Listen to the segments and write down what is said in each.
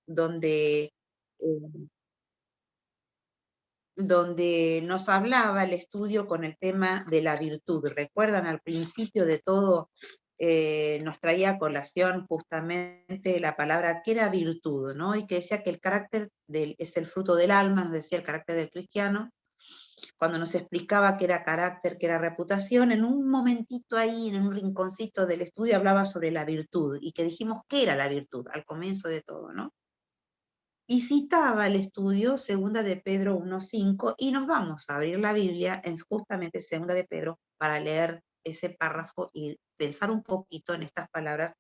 donde, eh, donde nos hablaba el estudio con el tema de la virtud. ¿Recuerdan? Al principio de todo nos traía a colación justamente la palabra que era virtud, ¿no? Y que decía que el carácter es el fruto del alma, nos decía el carácter del cristiano. Cuando nos explicaba qué era carácter, qué era reputación, en un momentito ahí, en un rinconcito del estudio, hablaba sobre la virtud, y que dijimos qué era la virtud, al comienzo de todo, ¿no? Y citaba el estudio Segunda de Pedro 1:5, y nos vamos a abrir la Biblia en justamente Segunda de Pedro para leer ese párrafo y pensar un poquito en estas palabras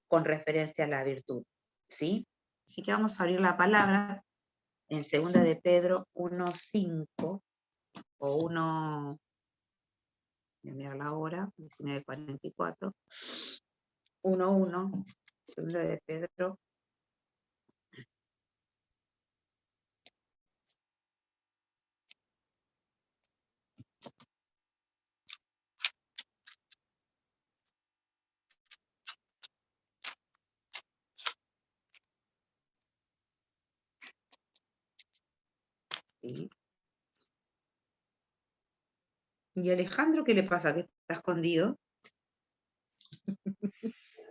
con referencia a la virtud, ¿sí? Así que vamos a abrir la palabra en Segunda de Pedro 1:5 o 1, voy a mirar la hora, 19:44, 1:1, Segunda de Pedro. ¿Sí? ¿Y Alejandro qué le pasa? ¿Que está escondido?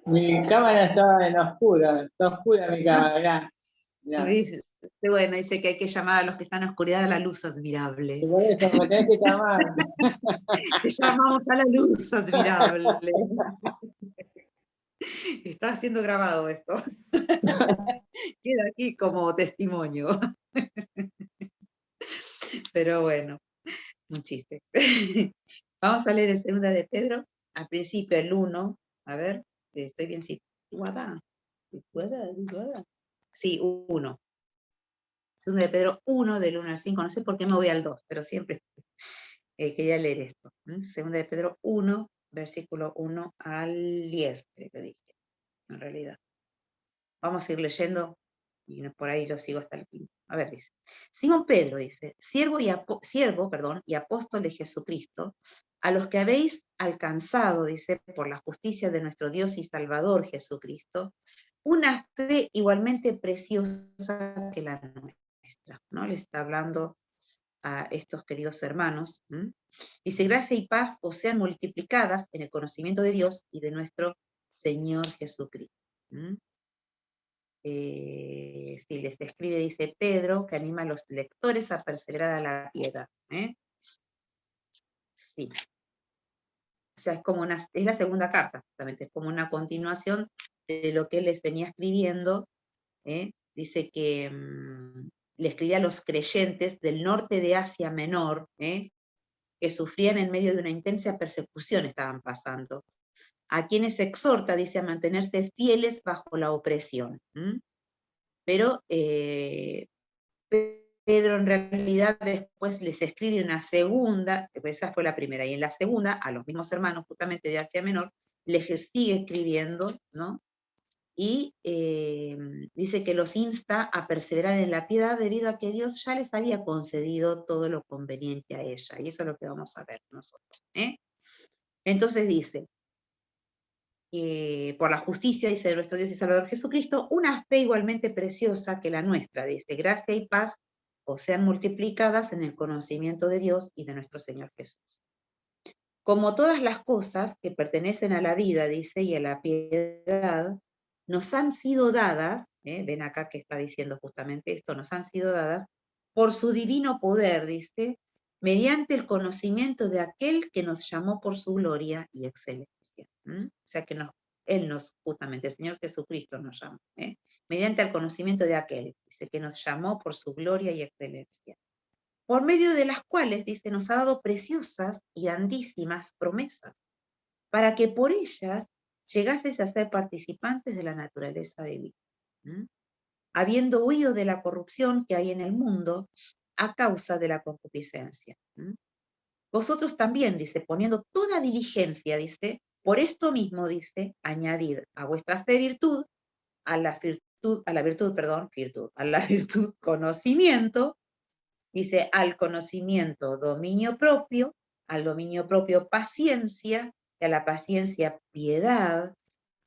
Mi cámara está en oscuro, está oscura mi cámara. ¿Viste? Bueno, dice que hay que llamar a los que están en oscuridad a la luz admirable. Por eso me tenés que llamar. Te llamamos a la luz admirable. Está siendo grabado esto. Queda aquí como testimonio. Pero bueno, un chiste. Vamos a leer en Segunda de Pedro, al principio el 1, a ver, estoy bien situada. ¿Situada? Sí, 1. Segunda de Pedro 1, del 1 al 5, no sé por qué me voy al 2, pero siempre quería leer esto. Segunda de Pedro 1, versículo 1 al 10, creo que dije, en realidad. Vamos a ir leyendo y por ahí lo sigo hasta el fin. A ver, dice. Simón Pedro dice, siervo y apóstol de Jesucristo, a los que habéis alcanzado, dice, por la justicia de nuestro Dios y Salvador Jesucristo, una fe igualmente preciosa que la nuestra, ¿no? Le está hablando a estos queridos hermanos. Dice, gracia y paz os sean multiplicadas en el conocimiento de Dios y de nuestro Señor Jesucristo. Sí, les escribe, dice Pedro, que anima a los lectores a perseverar a la piedad. Sí. O sea, es la segunda carta, justamente, es como una continuación de lo que él les venía escribiendo. Dice que le escribía a los creyentes del norte de Asia Menor, que sufrían en medio de una intensa persecución, estaban pasando. A quienes exhorta, dice, a mantenerse fieles bajo la opresión. Pero Pedro en realidad después les escribe una segunda, esa fue la primera, y en la segunda, a los mismos hermanos justamente de Asia Menor, les sigue escribiendo, ¿no? Y dice que los insta a perseverar en la piedad debido a que Dios ya les había concedido todo lo conveniente a ella, y eso es lo que vamos a ver nosotros. Entonces dice, por la justicia, dice, de nuestro Dios y Salvador Jesucristo, una fe igualmente preciosa que la nuestra, dice, gracia y paz os sean multiplicadas en el conocimiento de Dios y de nuestro Señor Jesús. Como todas las cosas que pertenecen a la vida, dice, y a la piedad, nos han sido dadas, ven acá que está diciendo justamente esto, nos han sido dadas por su divino poder, dice, mediante el conocimiento de aquel que nos llamó por su gloria y excelencia. O sea que justamente el Señor Jesucristo nos llamó, mediante el conocimiento de aquel, dice, que nos llamó por su gloria y excelencia, por medio de las cuales, dice, nos ha dado preciosas y grandísimas promesas, para que por ellas llegases a ser participantes de la naturaleza divina, habiendo huido de la corrupción que hay en el mundo a causa de la concupiscencia. Vosotros también, dice, poniendo toda diligencia, dice, por esto mismo, dice, añadid a vuestra fe virtud, a la virtud conocimiento, dice, al conocimiento dominio propio, al dominio propio paciencia, y a la paciencia piedad,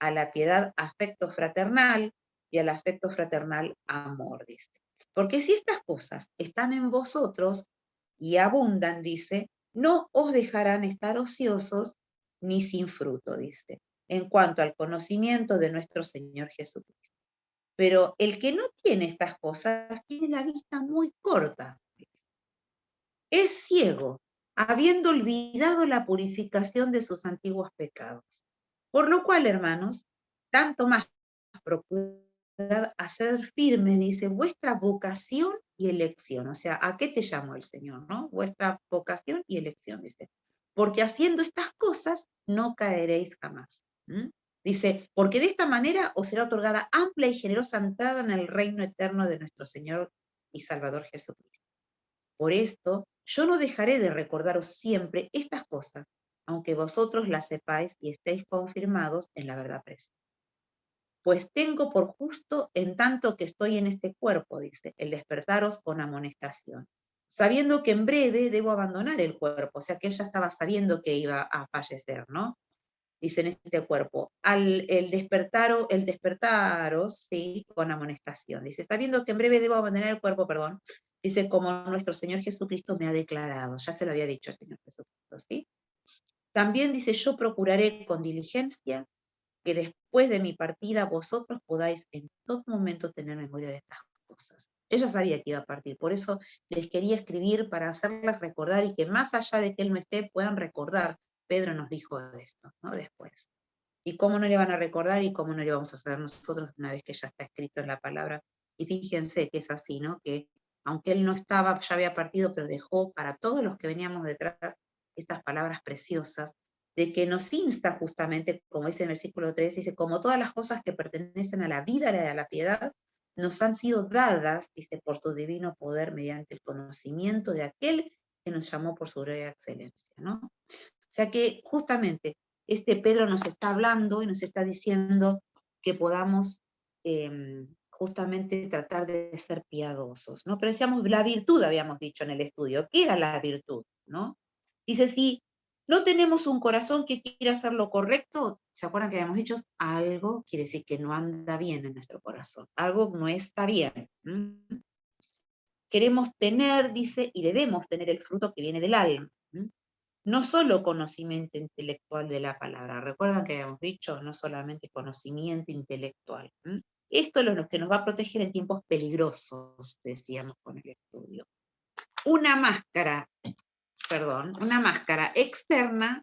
a la piedad afecto fraternal, y al afecto fraternal amor, dice. Porque si estas cosas están en vosotros y abundan, dice, no os dejarán estar ociosos ni sin fruto, dice, en cuanto al conocimiento de nuestro Señor Jesucristo. Pero el que no tiene estas cosas tiene la vista muy corta. Es ciego, habiendo olvidado la purificación de sus antiguos pecados. Por lo cual, hermanos, tanto más procurad hacer firme, dice, vuestra vocación y elección. O sea, ¿a qué te llamó el Señor, no? Vuestra vocación y elección, dice. Porque haciendo estas cosas no caeréis jamás. Dice, porque de esta manera os será otorgada amplia y generosa entrada en el reino eterno de nuestro Señor y Salvador Jesucristo. Por esto, yo no dejaré de recordaros siempre estas cosas, aunque vosotros las sepáis y estéis confirmados en la verdad presente. Pues tengo por justo, en tanto que estoy en este cuerpo, dice, el despertaros con amonestación, sabiendo que en breve debo abandonar el cuerpo, o sea que él ya estaba sabiendo que iba a fallecer, ¿no? Dice en este cuerpo, el despertaros, sí, con amonestación. Dice, sabiendo que en breve debo abandonar el cuerpo, perdón, dice, como nuestro Señor Jesucristo me ha declarado, ya se lo había dicho el Señor Jesucristo, ¿sí? También dice, yo procuraré con diligencia que después de mi partida vosotros podáis en todo momento tener memoria de estas cosas. Ella sabía que iba a partir, por eso les quería escribir para hacerlas recordar y que más allá de que él no esté, puedan recordar. Pedro nos dijo esto, ¿no? Después. ¿Y cómo no le van a recordar y cómo no le vamos a hacer nosotros una vez que ya está escrito en la palabra? Y fíjense que es así, ¿no? Que aunque él no estaba, ya había partido, pero dejó para todos los que veníamos detrás estas palabras preciosas de que nos insta justamente, como dice en el versículo 3, dice, como todas las cosas que pertenecen a la vida y a la piedad, nos han sido dadas, dice, por su divino poder mediante el conocimiento de aquel que nos llamó por su gloria y excelencia, ¿no? O sea que justamente este Pedro nos está hablando y nos está diciendo que podamos justamente tratar de ser piadosos, ¿no? Pero decíamos la virtud, habíamos dicho en el estudio. ¿Qué era la virtud, no? Dice, si no tenemos un corazón que quiera hacer lo correcto, ¿se acuerdan que habíamos dicho? Algo quiere decir que no anda bien en nuestro corazón, algo no está bien. Queremos tener, dice, y debemos tener el fruto que viene del alma. No solo conocimiento intelectual de la palabra, recuerdan que habíamos dicho, no solamente conocimiento intelectual. Esto es lo que nos va a proteger en tiempos peligrosos, decíamos con el estudio. Una máscara externa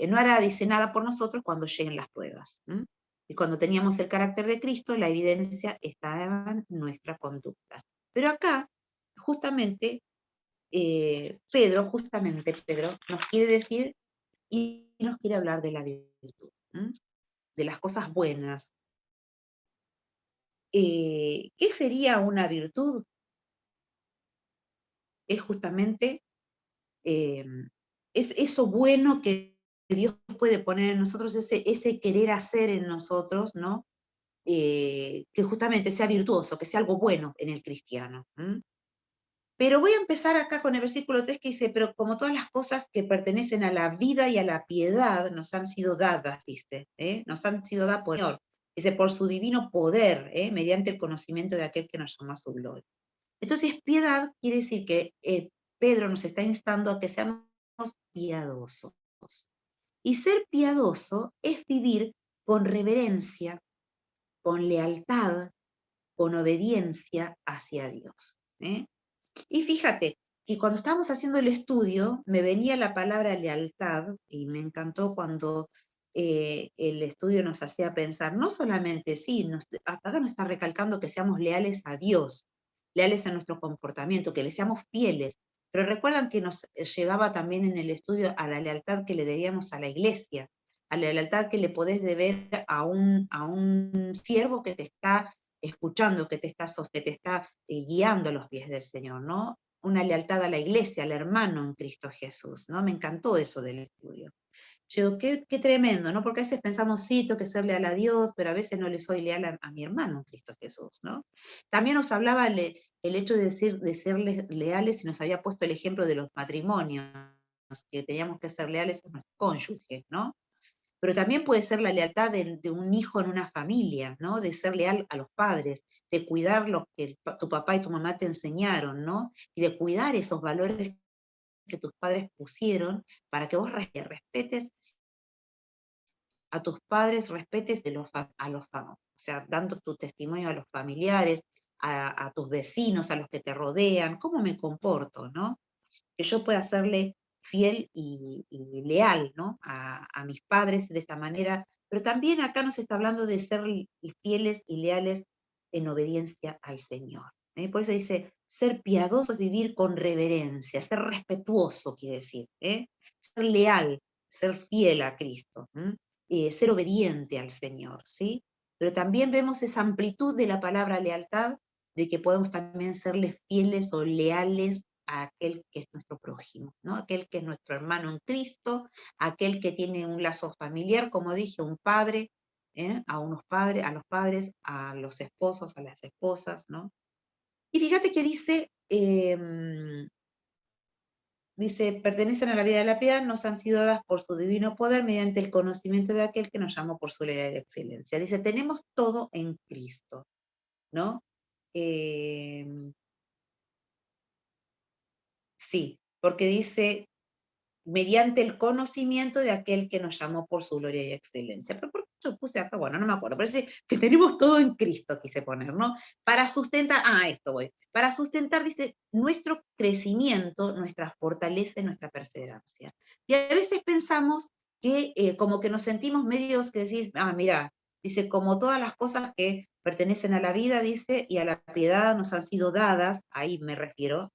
no hará, dice, nada por nosotros cuando lleguen las pruebas. Y cuando teníamos el carácter de Cristo, la evidencia estaba en nuestra conducta. Pero acá, justamente, Pedro nos quiere decir y nos quiere hablar de la virtud, de las cosas buenas. ¿Qué sería una virtud? Es justamente es eso bueno que Dios puede poner en nosotros, ese querer hacer en nosotros, ¿no? Que justamente sea virtuoso, que sea algo bueno en el cristiano. Pero voy a empezar acá con el versículo 3 que dice, pero como todas las cosas que pertenecen a la vida y a la piedad nos han sido dadas, dice, nos han sido dadas por el Señor, dice, por su divino poder, mediante el conocimiento de aquel que nos llamó a su gloria. Entonces, piedad quiere decir que Pedro nos está instando a que seamos piadosos. Y ser piadoso es vivir con reverencia, con lealtad, con obediencia hacia Dios. Y fíjate que cuando estábamos haciendo el estudio, me venía la palabra lealtad, y me encantó cuando el estudio nos hacía pensar, no solamente, sí, acá nos está recalcando que seamos leales a Dios, leales a nuestro comportamiento, que le seamos fieles, pero recuerdan que nos llevaba también en el estudio a la lealtad que le debíamos a la iglesia, a la lealtad que le podés deber a un siervo que te está escuchando, que te está guiando a los pies del Señor, ¿no? Una lealtad a la iglesia, al hermano en Cristo Jesús, ¿no? Me encantó eso del estudio. Yo digo, qué tremendo, ¿no? Porque a veces pensamos, sí, tengo que ser leal a Dios, pero a veces no le soy leal a mi hermano en Cristo Jesús, ¿no? También nos hablaba el hecho de ser leales y nos había puesto el ejemplo de los matrimonios, que teníamos que ser leales a nuestros cónyuges, ¿no? pero también puede ser la lealtad de un hijo en una familia, ¿no? De ser leal a los padres, de cuidar lo que tu papá y tu mamá te enseñaron, ¿no? Y de cuidar esos valores que tus padres pusieron para que vos respetes a tus padres, respetes o sea, dando tu testimonio a los familiares, a tus vecinos, a los que te rodean, cómo me comporto, ¿no? Que yo pueda serle fiel y leal, ¿no? A mis padres de esta manera, pero también acá nos está hablando de ser fieles y leales en obediencia al Señor. Por eso dice, ser piadoso es vivir con reverencia, ser respetuoso quiere decir, ser leal, ser fiel a Cristo, ser obediente al Señor, ¿sí? Pero también vemos esa amplitud de la palabra lealtad, de que podemos también serles fieles o leales a aquel que es nuestro prójimo, ¿no? Aquel que es nuestro hermano en Cristo, aquel que tiene un lazo familiar, como dije, un padre, a los padres, a los esposos, a las esposas, ¿no? Y fíjate que dice, pertenecen a la vida de la piedad, nos han sido dadas por su divino poder mediante el conocimiento de aquel que nos llamó por su ley de excelencia. Dice, tenemos todo en Cristo, ¿no? Sí, porque dice, mediante el conocimiento de aquel que nos llamó por su gloria y excelencia. ¿Pero por qué yo puse acá? Bueno, no me acuerdo, pero dice que tenemos todo en Cristo, quise poner, ¿no? Para sustentar, esto voy, para sustentar, dice, nuestro crecimiento, nuestra fortaleza y nuestra perseverancia. Y a veces pensamos que como que nos sentimos medios que decís, mira, dice, como todas las cosas que pertenecen a la vida, dice, y a la piedad nos han sido dadas, ahí me refiero,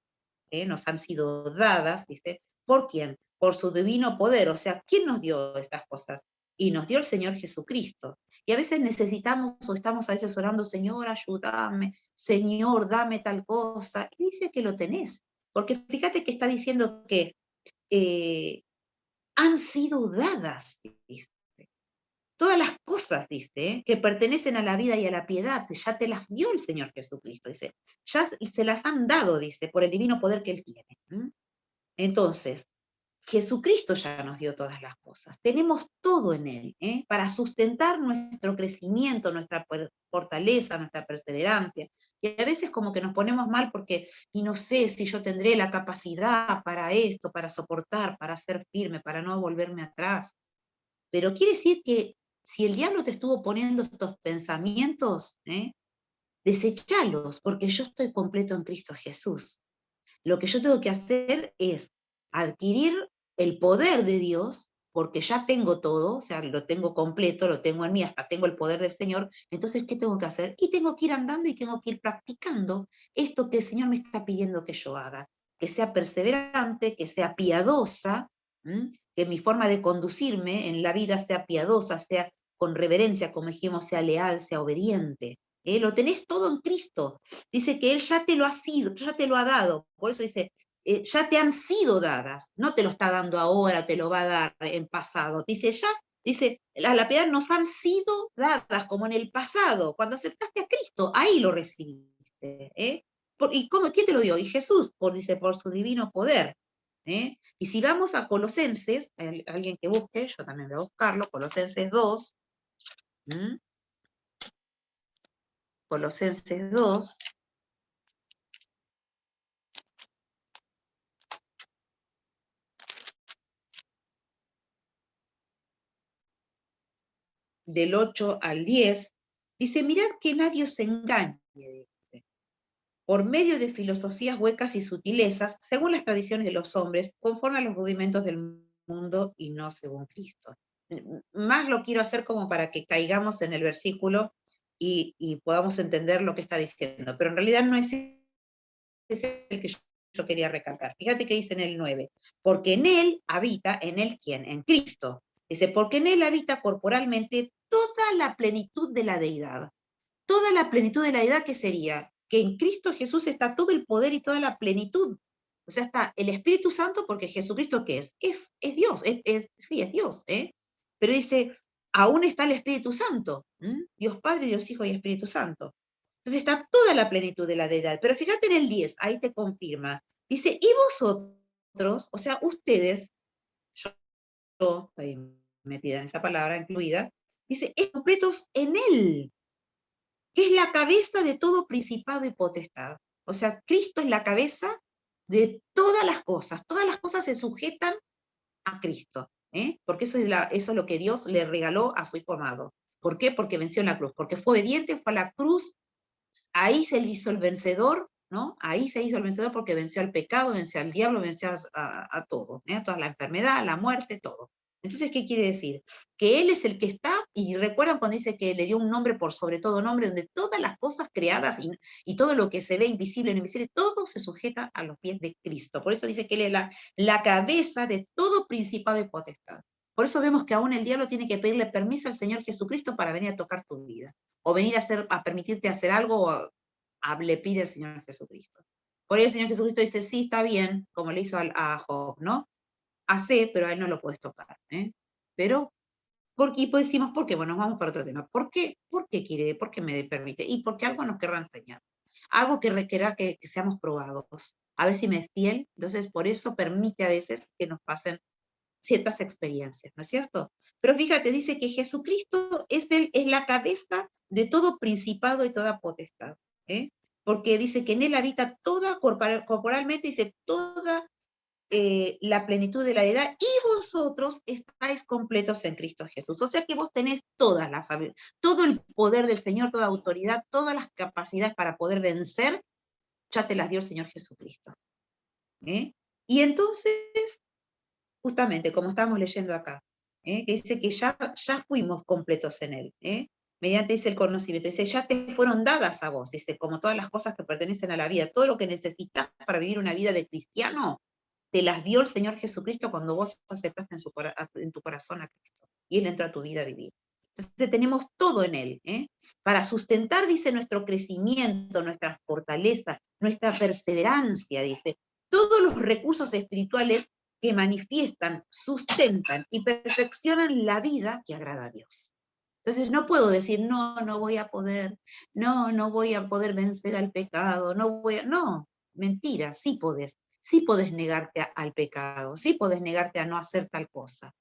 nos han sido dadas, dice, ¿por quién? Por su divino poder, o sea, ¿quién nos dio estas cosas? Y nos dio el Señor Jesucristo. Y a veces necesitamos, o estamos a veces orando, Señor, ayúdame, Señor, dame tal cosa, y dice que lo tenés, porque fíjate que está diciendo que han sido dadas, dice. Todas las cosas, dice, que pertenecen a la vida y a la piedad, ya te las dio el Señor Jesucristo, dice. Ya se las han dado, dice, por el divino poder que Él tiene. Entonces, Jesucristo ya nos dio todas las cosas. Tenemos todo en Él, para sustentar nuestro crecimiento, nuestra fortaleza, nuestra perseverancia. Y a veces como que nos ponemos mal porque, y no sé si yo tendré la capacidad para esto, para soportar, para ser firme, para no volverme atrás. Pero quiere decir que si el diablo te estuvo poniendo estos pensamientos, desechalos, porque yo estoy completo en Cristo Jesús. Lo que yo tengo que hacer es adquirir el poder de Dios, porque ya tengo todo, o sea, lo tengo completo, lo tengo en mí, hasta tengo el poder del Señor. Entonces, ¿qué tengo que hacer? Y tengo que ir andando y tengo que ir practicando esto que el Señor me está pidiendo que yo haga, que sea perseverante, que sea piadosa, que mi forma de conducirme en la vida sea piadosa, sea con reverencia, como dijimos, sea leal, sea obediente. Lo tenés todo en Cristo. Dice que Él ya te lo ha sido, ya te lo ha dado. Por eso dice, ya te han sido dadas. No te lo está dando ahora, te lo va a dar en pasado. Dice, ya, dice, la piedad nos han sido dadas, como en el pasado. Cuando aceptaste a Cristo, ahí lo recibiste. ¿Y quién te lo dio? Y Jesús, dice, por su divino poder. Y si vamos a Colosenses, alguien que busque, yo también voy a buscarlo, Colosenses 2, Colosenses 2, del 8 al 10, dice, mirad que nadie os engañe, dice, por medio de filosofías huecas y sutilezas, según las tradiciones de los hombres, conforme a los rudimentos del mundo y no según Cristo. Más lo quiero hacer como para que caigamos en el versículo y podamos entender lo que está diciendo, pero en realidad no es ese el que yo quería recalcar. Fíjate que dice en el 9, porque en él habita, ¿en él quién? En Cristo. Dice, porque en él habita corporalmente toda la plenitud de la deidad. Toda la plenitud de la deidad, ¿qué sería? Que en Cristo Jesús está todo el poder y toda la plenitud. O sea, está el Espíritu Santo, porque Jesucristo, ¿qué es? Es Dios, sí, es Dios, Pero dice, aún está el Espíritu Santo. Dios Padre, Dios Hijo y Espíritu Santo. Entonces está toda la plenitud de la deidad. Pero fíjate en el 10, ahí te confirma. Dice, y vosotros, o sea, ustedes, yo, metida en esa palabra, incluida, dice, es completos en Él, que es la cabeza de todo principado y potestad. O sea, Cristo es la cabeza de todas las cosas se sujetan a Cristo, porque eso es lo que Dios le regaló a su Hijo amado. ¿Por qué? Porque venció en la cruz, porque fue obediente, fue a la cruz, ahí se hizo el vencedor, ¿no? Ahí se hizo el vencedor porque venció al pecado, venció al diablo, venció a todo, a toda la enfermedad, la muerte, todo. Entonces, ¿qué quiere decir? Que Él es el que está, y recuerdan cuando dice que le dio un nombre por sobre todo nombre, donde todas las cosas creadas y todo lo que se ve invisible e invisible, todo se sujeta a los pies de Cristo. Por eso dice que Él es la cabeza de todo principado y potestad. Por eso vemos que aún el diablo tiene que pedirle permiso al Señor Jesucristo para venir a tocar tu vida, o venir a permitirte hacer algo, le pide al Señor Jesucristo. Por ahí el Señor Jesucristo dice, sí, está bien, como le hizo a Job, ¿no? Hace, pero a él no lo puedes tocar, Pero, y pues decimos, ¿por qué? Bueno, vamos para otro tema. ¿Por qué? ¿Por qué quiere? ¿Por qué me permite? Y porque algo nos querrá enseñar. Algo que requiera que seamos probados. A ver si me es fiel. Entonces, por eso permite a veces que nos pasen ciertas experiencias, ¿no es cierto? Pero fíjate, dice que Jesucristo es la cabeza de todo principado y toda potestad, porque dice que en Él habita toda, corporalmente, dice toda la plenitud de la edad, y vosotros estáis completos en Cristo Jesús. O sea que vos tenés todo el poder del Señor, toda autoridad, todas las capacidades para poder vencer, ya te las dio el Señor Jesucristo. Y entonces, justamente, como estamos leyendo acá, que dice que ya fuimos completos en Él, mediante dice el conocimiento, dice, ya te fueron dadas a vos, dice, como todas las cosas que pertenecen a la vida, todo lo que necesitas para vivir una vida de cristiano, te las dio el Señor Jesucristo cuando vos aceptaste en tu corazón a Cristo, y Él entró a tu vida a vivir. Entonces tenemos todo en Él, para sustentar, dice, nuestro crecimiento, nuestra fortaleza, nuestra perseverancia, dice, todos los recursos espirituales que manifiestan, sustentan y perfeccionan la vida que agrada a Dios. Entonces no puedo decir, no, no voy a poder, no voy a poder vencer al pecado, no, mentira, sí podés negarte al pecado, sí podés negarte a no hacer tal cosa.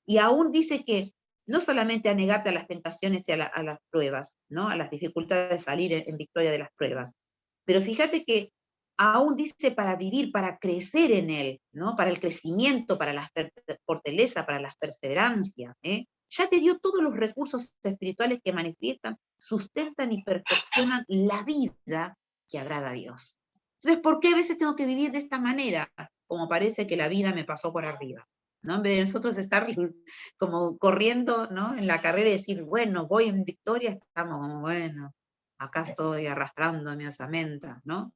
Y aún dice que no solamente a negarte a las tentaciones y a las pruebas, ¿no? A las dificultades de salir en victoria de las pruebas, pero fíjate que aún dice para vivir, para crecer en Él, ¿no? Para el crecimiento, para la fortaleza, para la perseverancia, ya te dio todos los recursos espirituales que manifiestan, sustentan y perfeccionan la vida que agrada a Dios. Entonces, ¿por qué a veces tengo que vivir de esta manera? Como parece que la vida me pasó por arriba, ¿no? En vez de nosotros estar como corriendo, ¿no? En la carrera y decir, bueno, voy en victoria, estamos como, bueno, acá estoy arrastrando mi osamenta, ¿no?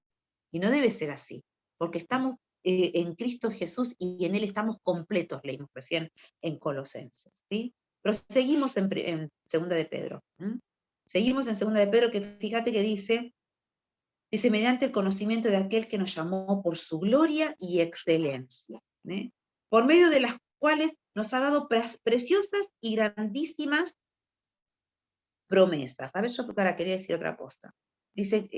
Y no debe ser así, porque estamos en Cristo Jesús y en Él estamos completos, leímos recién en Colosenses, ¿sí? Pero seguimos en Segunda de Pedro. Seguimos en Segunda de Pedro, que fíjate que dice, mediante el conocimiento de aquel que nos llamó por su gloria y excelencia, por medio de las cuales nos ha dado preciosas y grandísimas promesas. A ver, yo ahora quería decir otra cosa. Dice,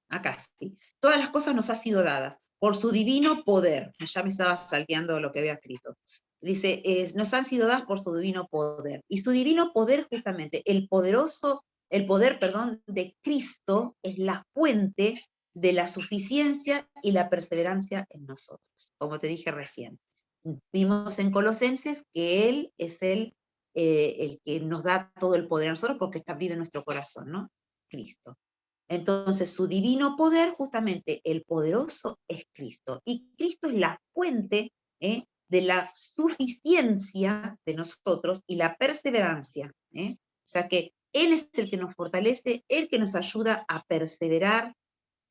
acá sí, todas las cosas nos han sido dadas por su divino poder. Ya me estaba salteando lo que había escrito. Dice, nos han sido dadas por su divino poder. Y su divino poder, justamente, el poder, de Cristo es la fuente de la suficiencia y la perseverancia en nosotros, como te dije recién. Vimos en Colosenses que Él es el que nos da todo el poder a nosotros porque vive en nuestro corazón, ¿no? Cristo. Entonces, su divino poder, justamente, el poderoso es Cristo. Y Cristo es la fuente de la suficiencia de nosotros y la perseverancia. O sea que Él es el que nos fortalece, el que nos ayuda a perseverar.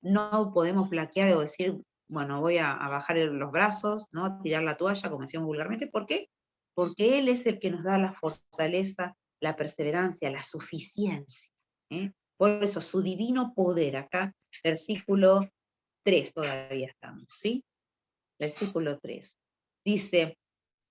No podemos flaquear o decir, bueno, voy a bajar los brazos, ¿no? Tirar la toalla, como decíamos vulgarmente. ¿Por qué? Porque Él es el que nos da la fortaleza, la perseverancia, la suficiencia. Por eso, su divino poder, acá, versículo 3 todavía estamos, ¿sí? Versículo 3. Dice,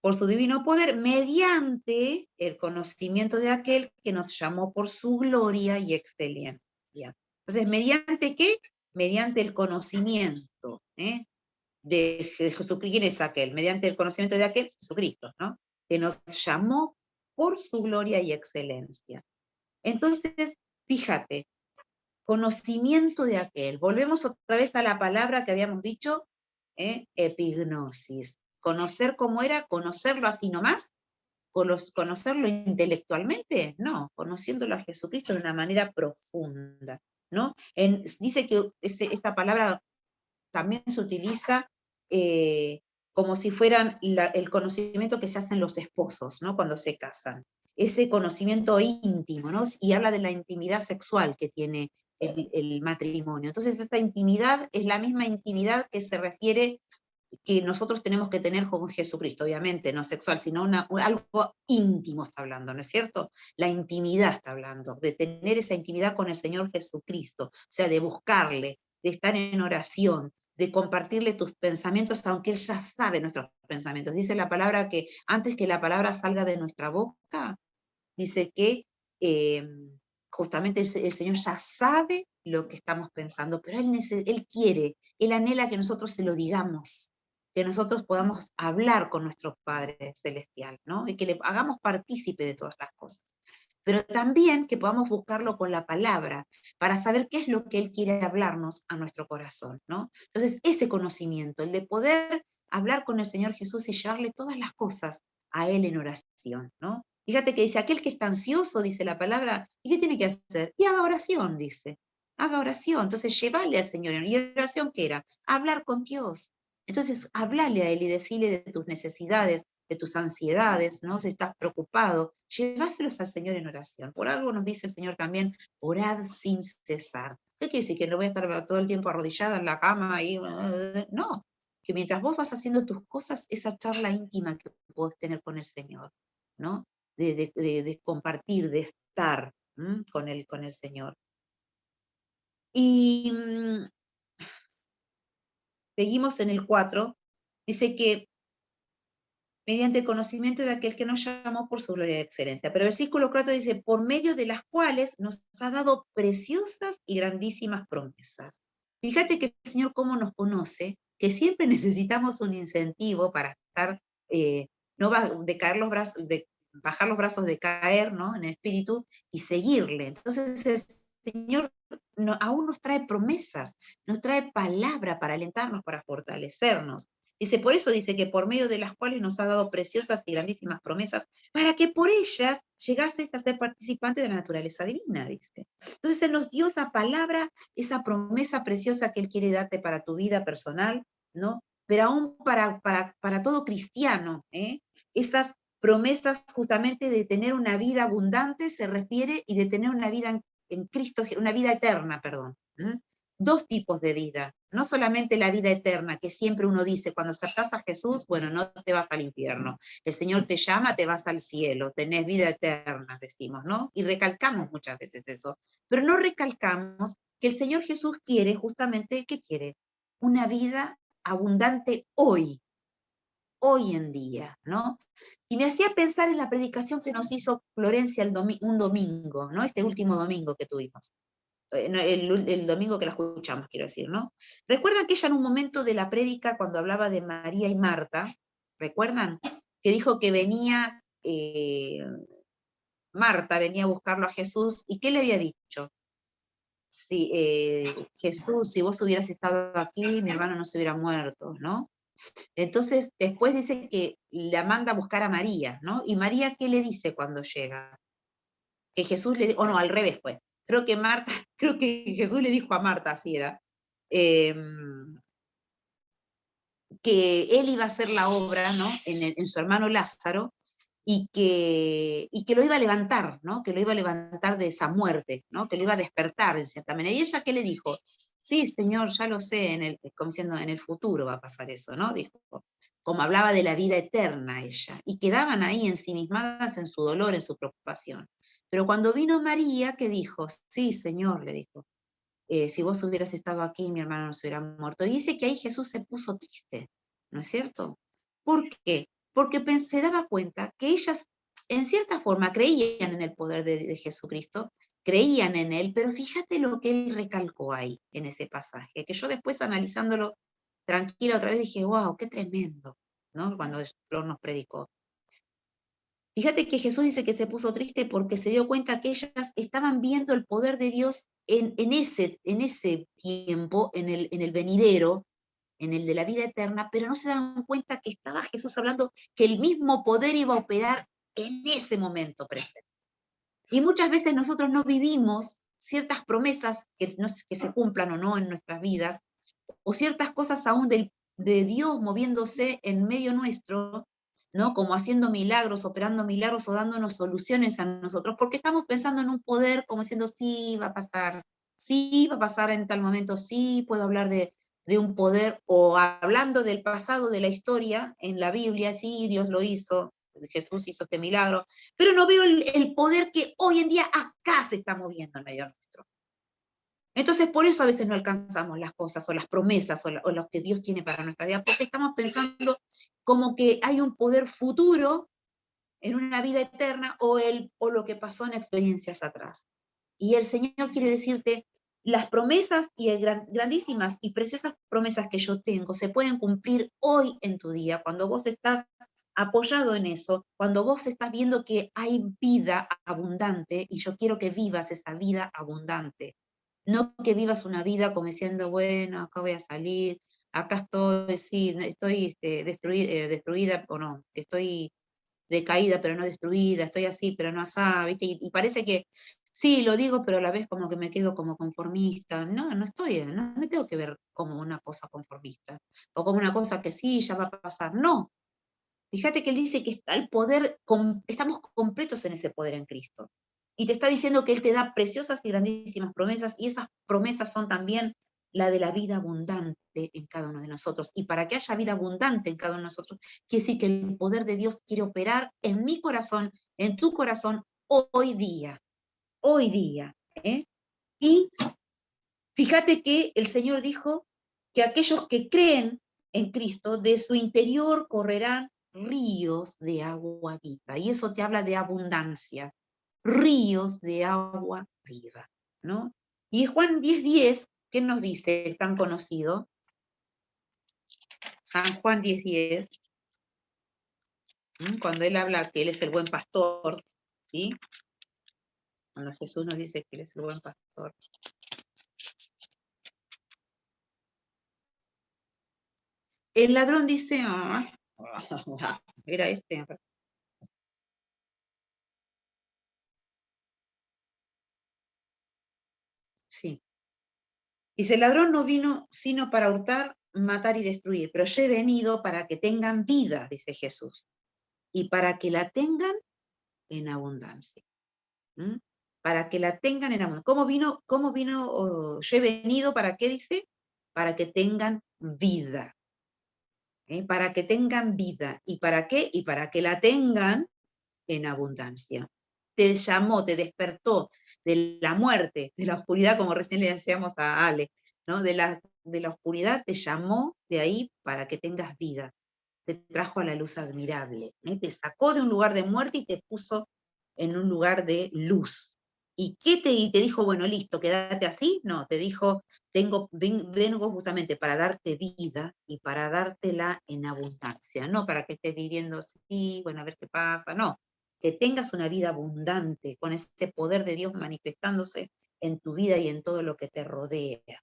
por su divino poder, mediante el conocimiento de aquel que nos llamó por su gloria y excelencia. Entonces, ¿mediante qué? Mediante el conocimiento, de Jesucristo. ¿Quién es aquel? Mediante el conocimiento de aquel, Jesucristo, ¿no? Que nos llamó por su gloria y excelencia. Entonces, fíjate, conocimiento de aquel. Volvemos otra vez a la palabra que habíamos dicho, epignosis. Conocer cómo era, conocerlo así nomás, conocerlo intelectualmente, no, conociéndolo a Jesucristo de una manera profunda, ¿no? Dice que esta palabra también se utiliza como si fueran el conocimiento que se hacen los esposos, ¿no? Cuando se casan. Ese conocimiento íntimo, ¿no? Y habla de la intimidad sexual que tiene el matrimonio. Entonces, esta intimidad es la misma intimidad que se refiere que nosotros tenemos que tener con Jesucristo, obviamente, no sexual, sino algo íntimo está hablando, ¿no es cierto? La intimidad está hablando, de tener esa intimidad con el Señor Jesucristo, o sea, de buscarle, de estar en oración, de compartirle tus pensamientos, aunque Él ya sabe nuestros pensamientos. Dice la palabra que antes que la palabra salga de nuestra boca, dice que justamente el Señor ya sabe lo que estamos pensando, pero Él quiere, Él anhela que nosotros se lo digamos, que nosotros podamos hablar con nuestro Padre Celestial, ¿no? Y que le hagamos partícipe de todas las cosas. Pero también que podamos buscarlo con la palabra, para saber qué es lo que Él quiere hablarnos a nuestro corazón, ¿no? Entonces, ese conocimiento, el de poder hablar con el Señor Jesús y llevarle todas las cosas a Él en oración, ¿no? Fíjate que dice, aquel que está ansioso, dice la palabra, ¿y qué tiene que hacer? Y haga oración, dice. Haga oración. Entonces, llévale al Señor. ¿Y oración qué era? Hablar con Dios. Entonces, hablale a Él y decirle de tus necesidades, de tus ansiedades, ¿no? Si estás preocupado, llévaselos al Señor en oración. Por algo nos dice el Señor también, orad sin cesar. ¿Qué quiere decir? ¿Que no voy a estar todo el tiempo arrodillada en la cama? No, que mientras vos vas haciendo tus cosas, esa charla íntima que podés tener con el Señor, ¿no? De compartir, de estar con el Señor. Y seguimos en el 4, dice que mediante el conocimiento de aquel que nos llamó por su gloria y excelencia. Pero el versículo 4 dice, por medio de las cuales nos ha dado preciosas y grandísimas promesas. Fíjate que el Señor cómo nos conoce, que siempre necesitamos un incentivo para estar, no va de caer los brazos, de bajar los brazos, de caer, ¿no? En el espíritu y seguirle. Entonces el Señor aún nos trae promesas, nos trae palabra para alentarnos, para fortalecernos. Dice, por eso dice que por medio de las cuales nos ha dado preciosas y grandísimas promesas, para que por ellas llegaseis a ser participantes de la naturaleza divina, dice. Entonces Él nos dio esa palabra, esa promesa preciosa que Él quiere darte para tu vida personal, ¿no? Pero aún para todo cristiano, esas promesas justamente de tener una vida abundante se refiere y de tener una vida en Cristo, una vida eterna, perdón. Dos tipos de vida, no solamente la vida eterna, que siempre uno dice, cuando aceptas a Jesús, bueno, no te vas al infierno, el Señor te llama, te vas al cielo, tenés vida eterna, decimos, ¿no? Y recalcamos muchas veces eso, pero no recalcamos que el Señor Jesús quiere justamente, ¿qué quiere? Una vida abundante hoy en día, ¿no? Y me hacía pensar en la predicación que nos hizo Florencia un domingo, ¿no? Este último domingo que tuvimos. El domingo que la escuchamos, quiero decir, ¿no? ¿Recuerdan que ella en un momento de la prédica, cuando hablaba de María y Marta, ¿recuerdan? Que dijo que venía, Marta venía a buscarlo a Jesús, ¿y qué le había dicho? Si, Jesús, si vos hubieras estado aquí, mi hermano no se hubiera muerto, ¿no? Entonces, después dice que la manda a buscar a María, ¿no? Y María, ¿qué le dice cuando llega? Que Jesús le, o no, al revés fue. Creo que creo que Jesús le dijo a Marta, así era, que él iba a hacer la obra, ¿no? En su hermano Lázaro, y que lo iba a levantar, ¿no? Que lo iba a levantar de esa muerte, ¿no? Que lo iba a despertar, en cierta manera. ¿Y ella qué le dijo? Sí, Señor, ya lo sé, como diciendo, en el futuro va a pasar eso, ¿no? Dijo, como hablaba de la vida eterna ella, y quedaban ahí ensimismadas en su dolor, en su preocupación. Pero cuando vino María, ¿qué dijo? Sí, Señor, le dijo, si vos hubieras estado aquí, mi hermano no se hubiera muerto. Y dice que ahí Jesús se puso triste, ¿no es cierto? ¿Por qué? Porque se daba cuenta que ellas, en cierta forma, creían en el poder de Jesucristo, creían en él, pero fíjate lo que él recalcó ahí, en ese pasaje, que yo después analizándolo tranquila otra vez, dije, wow, qué tremendo, ¿no? Cuando Flor nos predicó. Fíjate que Jesús dice que se puso triste porque se dio cuenta que ellas estaban viendo el poder de Dios en ese tiempo, en el venidero, en el de la vida eterna, pero no se daban cuenta que estaba Jesús hablando que el mismo poder iba a operar en ese momento presente. Y muchas veces nosotros no vivimos ciertas promesas que se cumplan o no en nuestras vidas, o ciertas cosas aún de Dios moviéndose en medio nuestro, ¿no? Como haciendo milagros, operando milagros o dándonos soluciones a nosotros, porque estamos pensando en un poder como diciendo, sí, va a pasar en tal momento, sí, puedo hablar de un poder, o hablando del pasado, de la historia, en la Biblia, sí, Dios lo hizo, Jesús hizo este milagro, pero no veo el poder que hoy en día acá se está moviendo en medio nuestro. Entonces, por eso a veces no alcanzamos las cosas o las promesas o lo que Dios tiene para nuestra vida, porque estamos pensando como que hay un poder futuro en una vida eterna o lo que pasó en experiencias atrás. Y el Señor quiere decirte, las promesas y grandísimas y preciosas promesas que yo tengo se pueden cumplir hoy en tu día, cuando vos estás apoyado en eso, cuando vos estás viendo que hay vida abundante y yo quiero que vivas esa vida abundante. No que vivas una vida como diciendo, bueno, acá voy a salir, acá estoy, sí, estoy destruida o no, estoy decaída pero no destruida, estoy así pero no asá, ¿viste? Y parece que sí, lo digo, pero a la vez como que me quedo como conformista. No, no me tengo que ver como una cosa conformista, o como una cosa que sí, ya va a pasar. No, fíjate que él dice que está el poder, estamos completos en ese poder en Cristo. Y te está diciendo que Él te da preciosas y grandísimas promesas, y esas promesas son también la de la vida abundante en cada uno de nosotros. Y para que haya vida abundante en cada uno de nosotros, quiere decir que el poder de Dios quiere operar en mi corazón, en tu corazón, hoy día. Hoy día. ¿Eh? Y fíjate que el Señor dijo que aquellos que creen en Cristo, de su interior correrán ríos de agua viva. Y eso te habla de abundancia, ríos de agua viva, ¿no? Y Juan 10:10, ¿qué nos dice tan conocido? San Juan 10:10, cuando él habla que él es el buen pastor, ¿sí? Cuando Jesús nos dice que él es el buen pastor. El ladrón dice, era este. Sí. Dice, el ladrón no vino sino para hurtar, matar y destruir, pero yo he venido para que tengan vida, dice Jesús, y para que la tengan en abundancia. ¿Mm? Para que la tengan en abundancia. ¿Cómo vino? Yo he venido, ¿para qué dice? Para que tengan vida. Para que tengan vida. ¿Y para qué? Y para que la tengan en abundancia. Te llamó, te despertó de la muerte, de la oscuridad, como recién le decíamos a Ale, ¿no? De la oscuridad te llamó de ahí para que tengas vida. Te trajo a la luz admirable. Te sacó de un lugar de muerte y te puso en un lugar de luz. ¿Y qué te dijo? Bueno, listo, quédate así. No, te dijo, vengo justamente para darte vida y para dártela en abundancia, no para que estés viviendo así, bueno, a ver qué pasa, no, que tengas una vida abundante, con ese poder de Dios manifestándose en tu vida y en todo lo que te rodea,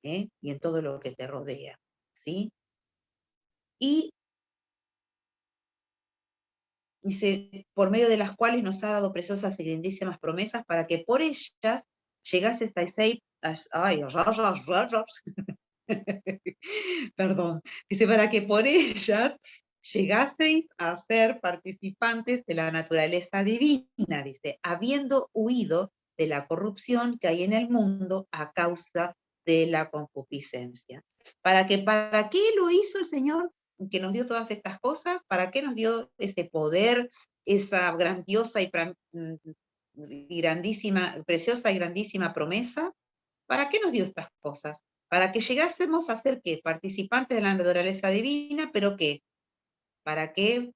y en todo lo que te rodea, ¿sí? Y dice, por medio de las cuales nos ha dado preciosas y grandísimas promesas para que por ellas llegases a ese, perdón, dice, para que por ellas llegaseis a ser participantes de la naturaleza divina, dice, habiendo huido de la corrupción que hay en el mundo a causa de la concupiscencia. ¿Para qué lo hizo el Señor? Que nos dio todas estas cosas, ¿para qué nos dio ese poder, esa grandiosa y grandísima, preciosa y grandísima promesa? ¿Para qué nos dio estas cosas? Para que llegásemos a ser, ¿qué? Participantes de la naturaleza divina, pero ¿qué? Para que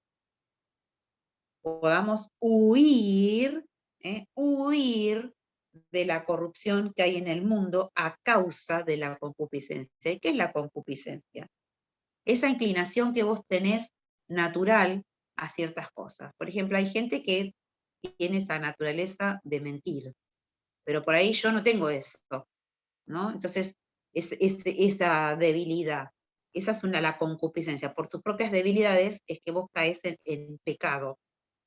podamos huir de la corrupción que hay en el mundo a causa de la concupiscencia. ¿Y qué es la concupiscencia? esa inclinación que vos tenés natural a ciertas cosas. Por ejemplo, hay gente que tiene esa naturaleza de mentir, pero por ahí yo no tengo eso, ¿no? Entonces, esa debilidad, esa es la concupiscencia. Por tus propias debilidades es que vos caes en pecado,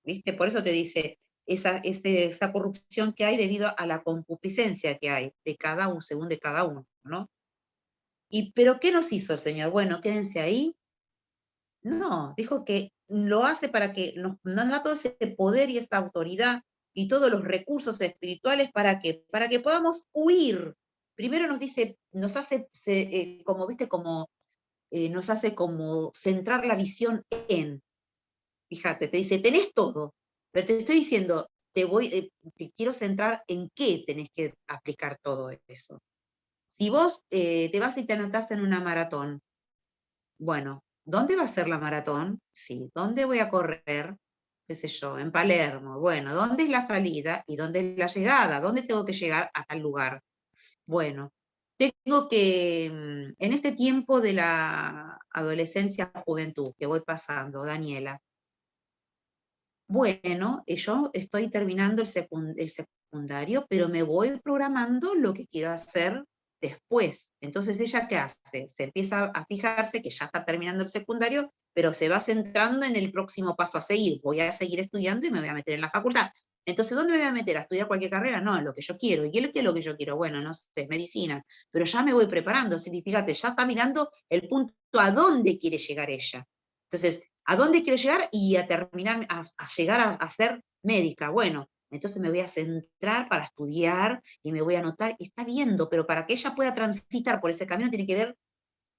¿viste? Por eso te dice esa corrupción que hay debido a la concupiscencia que hay de cada uno, según de cada uno, ¿no? ¿Pero qué nos hizo el Señor? Bueno, quédense ahí. No, dijo que lo hace para que nos da todo ese poder y esta autoridad y todos los recursos espirituales para que podamos huir. Primero nos dice, nos hace, como viste, como nos hace como centrar la visión en. Fíjate, te dice, tenés todo, pero te estoy diciendo, te quiero centrar en qué tenés que aplicar todo eso. Si vos te vas y te anotás en una maratón, bueno, ¿dónde va a ser la maratón? Sí, ¿dónde voy a correr? Qué sé yo, en Palermo. Bueno, ¿dónde es la salida y dónde es la llegada? ¿Dónde tengo que llegar a tal lugar? Bueno, tengo que, en este tiempo de la adolescencia, juventud que voy pasando, Daniela, bueno, yo estoy terminando el secundario, pero me voy programando lo que quiero hacer después. Entonces, ¿ella qué hace? Se empieza a fijarse que ya está terminando el secundario, pero se va centrando en el próximo paso a seguir. Voy a seguir estudiando y me voy a meter en la facultad. Entonces, ¿dónde me voy a meter? ¿A estudiar cualquier carrera? No, en lo que yo quiero. ¿Y qué es lo que yo quiero? Bueno, no sé, medicina. Pero ya me voy preparando. Así que fíjate, ya está mirando el punto a dónde quiere llegar ella. Entonces, ¿a dónde quiero llegar? Y a terminar, a llegar a ser médica. Bueno, entonces me voy a centrar para estudiar y me voy a anotar, y está viendo, pero para que ella pueda transitar por ese camino tiene que ver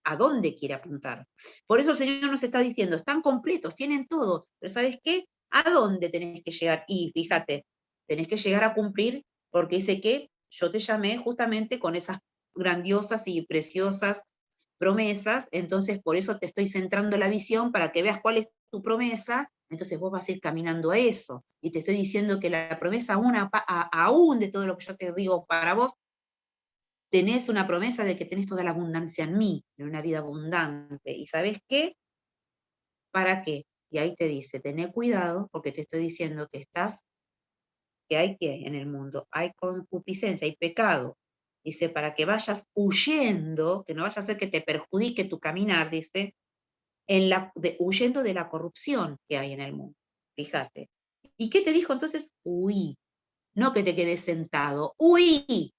a dónde quiere apuntar. Por eso el Señor nos está diciendo, están completos, tienen todo, pero ¿sabes qué? ¿A dónde tenés que llegar? Y fíjate, tenés que llegar a cumplir, porque dice que yo te llamé justamente con esas grandiosas y preciosas promesas, entonces por eso te estoy centrando la visión para que veas cuál es tu promesa, entonces vos vas a ir caminando a eso. Y te estoy diciendo que la promesa aún de todo lo que yo te digo para vos, tenés una promesa de que tenés toda la abundancia en mí, de una vida abundante. ¿Y sabés qué? ¿Para qué? Y ahí te dice, tené cuidado, porque te estoy diciendo que hay que en el mundo, hay concupiscencia, hay pecado. Dice, para que vayas huyendo, que no vaya a ser que te perjudique tu caminar, dice, huyendo de la corrupción que hay en el mundo. Fíjate. ¿Y qué te dijo entonces? Huí. No que te quedes sentado. Huí.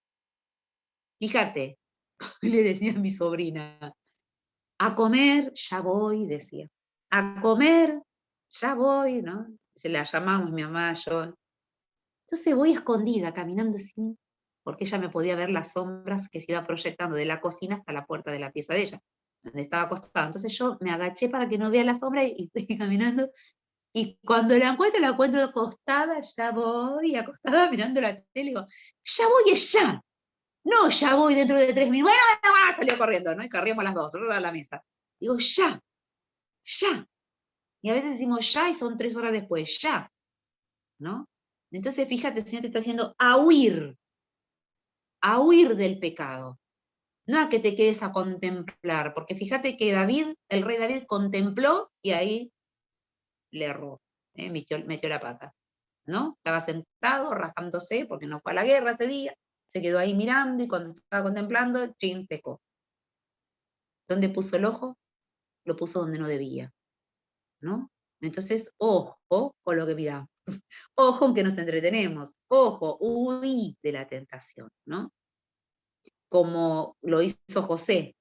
Fíjate. Le decía a mi sobrina. A comer, ya voy, decía. A comer, ya voy, ¿no? Se la llamamos mi mamá, yo. Entonces voy escondida, caminando así, porque ella me podía ver las sombras que se iba proyectando de la cocina hasta la puerta de la pieza de ella, donde estaba acostada. Entonces yo me agaché para que no vea la sombra y fui caminando. Y cuando la encuentro acostada, ya voy, acostada mirando la tele, digo, ya voy ya. No, ya voy dentro de 3 minutos. Bueno, salió corriendo, ¿no? Y corríamos las dos, a la mesa. Digo, ya, ya. Y a veces decimos ya y son 3 horas después, ya, ¿no? Entonces, fíjate, el Señor te está haciendo a huir del pecado. No a que te quedes a contemplar, porque fíjate que David, el rey David, contempló y ahí le erró, metió la pata, ¿no? Estaba sentado, rajándose, porque no fue a la guerra ese día, se quedó ahí mirando y cuando estaba contemplando, chin, pecó. ¿Dónde puso el ojo? Lo puso donde no debía, ¿no? Entonces, ojo con lo que miramos, ojo en que nos entretenemos, ojo, huí de la tentación, ¿no? Como lo hizo José.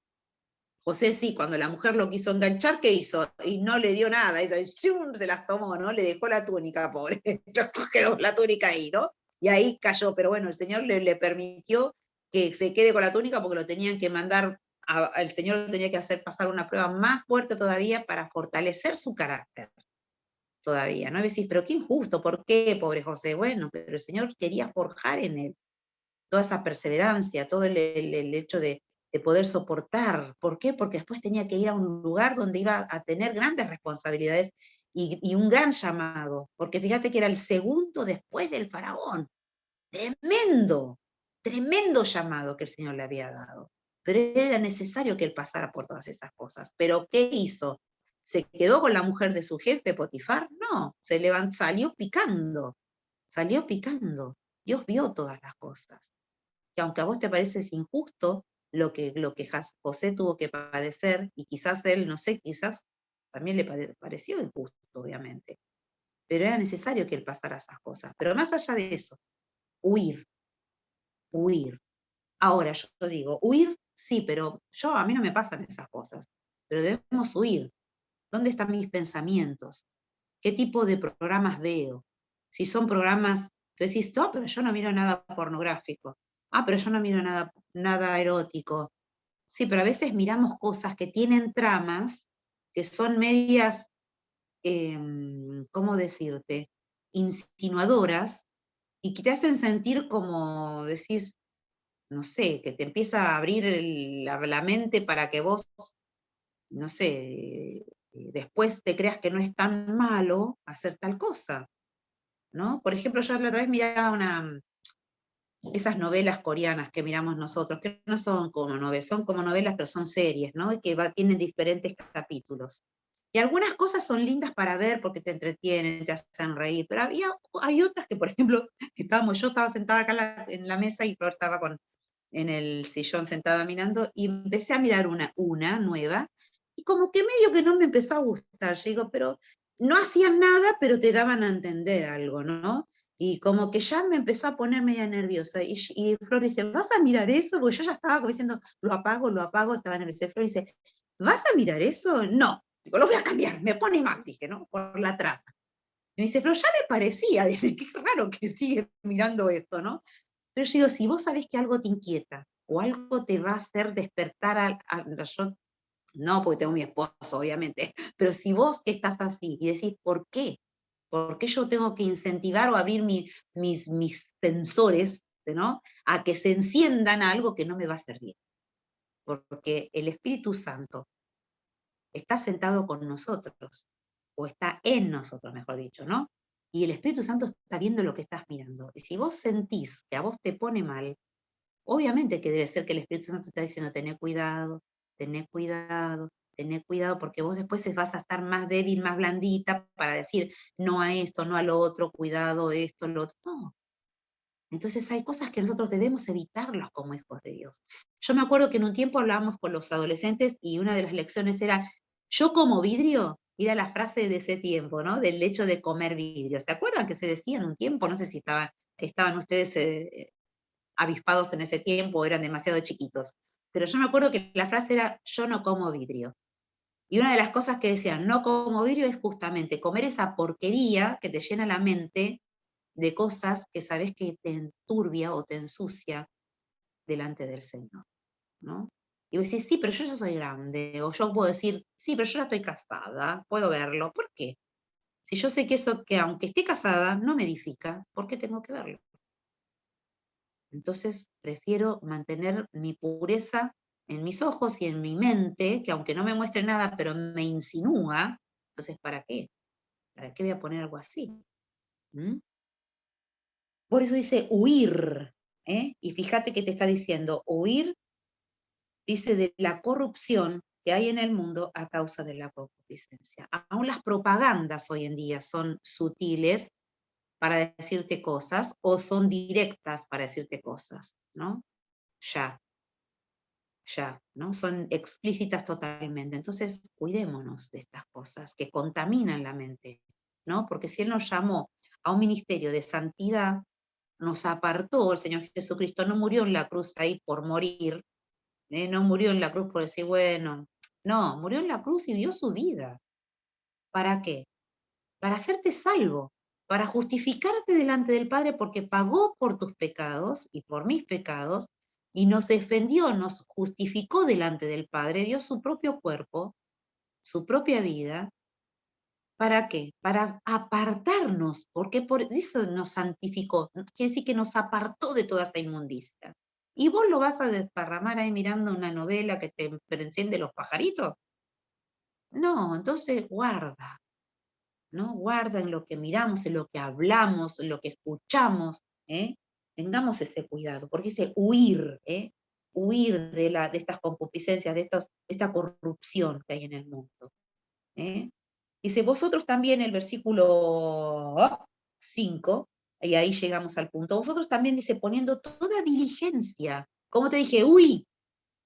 José sí, cuando la mujer lo quiso enganchar, ¿qué hizo? Y no le dio nada, hizo, se las tomó, ¿no? Le dejó la túnica, pobre, quedó la túnica ahí, ¿no? Y ahí cayó, pero bueno, el Señor le permitió que se quede con la túnica porque lo tenían que mandar, el Señor tenía que hacer pasar una prueba más fuerte todavía para fortalecer su carácter todavía, ¿no? Y decís, pero qué injusto, ¿por qué, pobre José? Bueno, pero el Señor quería forjar en él toda esa perseverancia, todo el hecho de poder soportar. ¿Por qué? Porque después tenía que ir a un lugar donde iba a tener grandes responsabilidades y un gran llamado, porque fíjate que era el segundo después del faraón. Tremendo, tremendo llamado que el Señor le había dado. pero era necesario que él pasara por todas esas cosas. ¿Pero qué hizo? ¿Se quedó con la mujer de su jefe, Potifar? No, salió picando, salió picando. Dios vio todas las cosas. Que aunque a vos te parece injusto lo que José tuvo que padecer, y quizás él, no sé, quizás también le pareció injusto, obviamente, pero era necesario que él pasara esas cosas. Pero más allá de eso, huir, huir. Ahora yo digo, huir, sí, pero a mí no me pasan esas cosas, pero debemos huir. ¿Dónde están mis pensamientos? ¿Qué tipo de programas veo? Si son programas, tú decís, no, pero yo no miro nada pornográfico. Ah, pero yo no miro nada erótico. Sí, pero a veces miramos cosas que tienen tramas que son medias, ¿cómo decirte? Insinuadoras, y que te hacen sentir como, decís, no sé, que te empieza a abrir la mente para que vos, no sé, después te creas que no es tan malo hacer tal cosa, ¿no? Por ejemplo, yo la otra vez miraba esas novelas coreanas que miramos nosotros, que no son como novelas, son como novelas, pero son series, ¿no? Y que tienen diferentes capítulos. Y algunas cosas son lindas para ver porque te entretienen, te hacen reír, pero hay otras que, por ejemplo, yo estaba sentada acá en la mesa y Flor estaba en el sillón sentada mirando, y empecé a mirar una nueva, y como que medio que no me empezó a gustar. Yo digo, pero no hacían nada, pero te daban a entender algo, ¿no? Y como que ya me empezó a poner media nerviosa. Y Flor dice, ¿vas a mirar eso? Porque yo ya estaba como diciendo, lo apago, estaba nerviosa. Y Flor dice, ¿vas a mirar eso? No. Digo, lo voy a cambiar, me pone mal, dije, ¿no? Por la trama. Y me dice, pero ya me parecía, dice, qué raro que sigue mirando esto, ¿no? Pero yo digo, si vos sabés que algo te inquieta, o algo te va a hacer despertar yo, no, porque tengo mi esposo, obviamente, pero si vos que estás así y decís, ¿por qué? ¿Por qué yo tengo que incentivar o abrir mis sensores, ¿no? A que se enciendan a algo que no me va a servir? Porque el Espíritu Santo está sentado con nosotros, o está en nosotros, mejor dicho, ¿no? Y el Espíritu Santo está viendo lo que estás mirando. Y si vos sentís que a vos te pone mal, obviamente que debe ser que el Espíritu Santo está diciendo, tené cuidado, tené cuidado, tené cuidado, porque vos después vas a estar más débil, más blandita para decir no a esto, no a lo otro, cuidado, esto, lo otro. No. Entonces hay cosas que nosotros debemos evitarlas como hijos de Dios. Yo me acuerdo que en un tiempo hablábamos con los adolescentes y una de las lecciones era, yo como vidrio, era la frase de ese tiempo, ¿no? Del hecho de comer vidrio. ¿Se acuerdan que se decía en un tiempo? No sé si estaban ustedes avispados en ese tiempo, eran demasiado chiquitos. Pero yo me acuerdo que la frase era, yo no como vidrio. Y una de las cosas que decían, no como vidrio, es justamente comer esa porquería que te llena la mente de cosas que sabes que te enturbia o te ensucia delante del Señor, ¿no? Y vos decís, sí, pero yo ya soy grande, o yo puedo decir, sí, pero yo ya estoy casada, puedo verlo. ¿Por qué? Si yo sé que eso, que aunque esté casada, no me edifica, ¿por qué tengo que verlo? Entonces prefiero mantener mi pureza en mis ojos y en mi mente, que aunque no me muestre nada, pero me insinúa, entonces ¿para qué? ¿Para qué voy a poner algo así? ¿Mm? Por eso dice huir, ¿eh? Y fíjate que te está diciendo, huir, dice, de la corrupción que hay en el mundo a causa de la concupiscencia. Aún las propagandas hoy en día son sutiles para decirte cosas o son directas para decirte cosas, ¿no? Ya, ¿no? Son explícitas totalmente. Entonces, cuidémonos de estas cosas que contaminan la mente, ¿no? Porque si Él nos llamó a un ministerio de santidad, nos apartó, el Señor Jesucristo no murió en la cruz ahí por morir, no murió en la cruz por decir, bueno, no, murió en la cruz y dio su vida. ¿Para qué? Para hacerte salvo, para justificarte delante del Padre porque pagó por tus pecados y por mis pecados y nos defendió, nos justificó delante del Padre, dio su propio cuerpo, su propia vida. ¿Para qué? Para apartarnos, porque por eso nos santificó, quiere decir que nos apartó de toda esta inmundicia. ¿Y vos lo vas a desparramar ahí mirando una novela que te enciende los pajaritos? No, entonces guarda, ¿no? Guarda en lo que miramos, en lo que hablamos, en lo que escuchamos, ¿eh? Tengamos ese cuidado, porque dice huir, ¿eh? huir de estas concupiscencias, de esta corrupción que hay en el mundo. Dice, vosotros también, el versículo 5, y ahí llegamos al punto, vosotros también, dice, poniendo toda diligencia, como te dije, uy,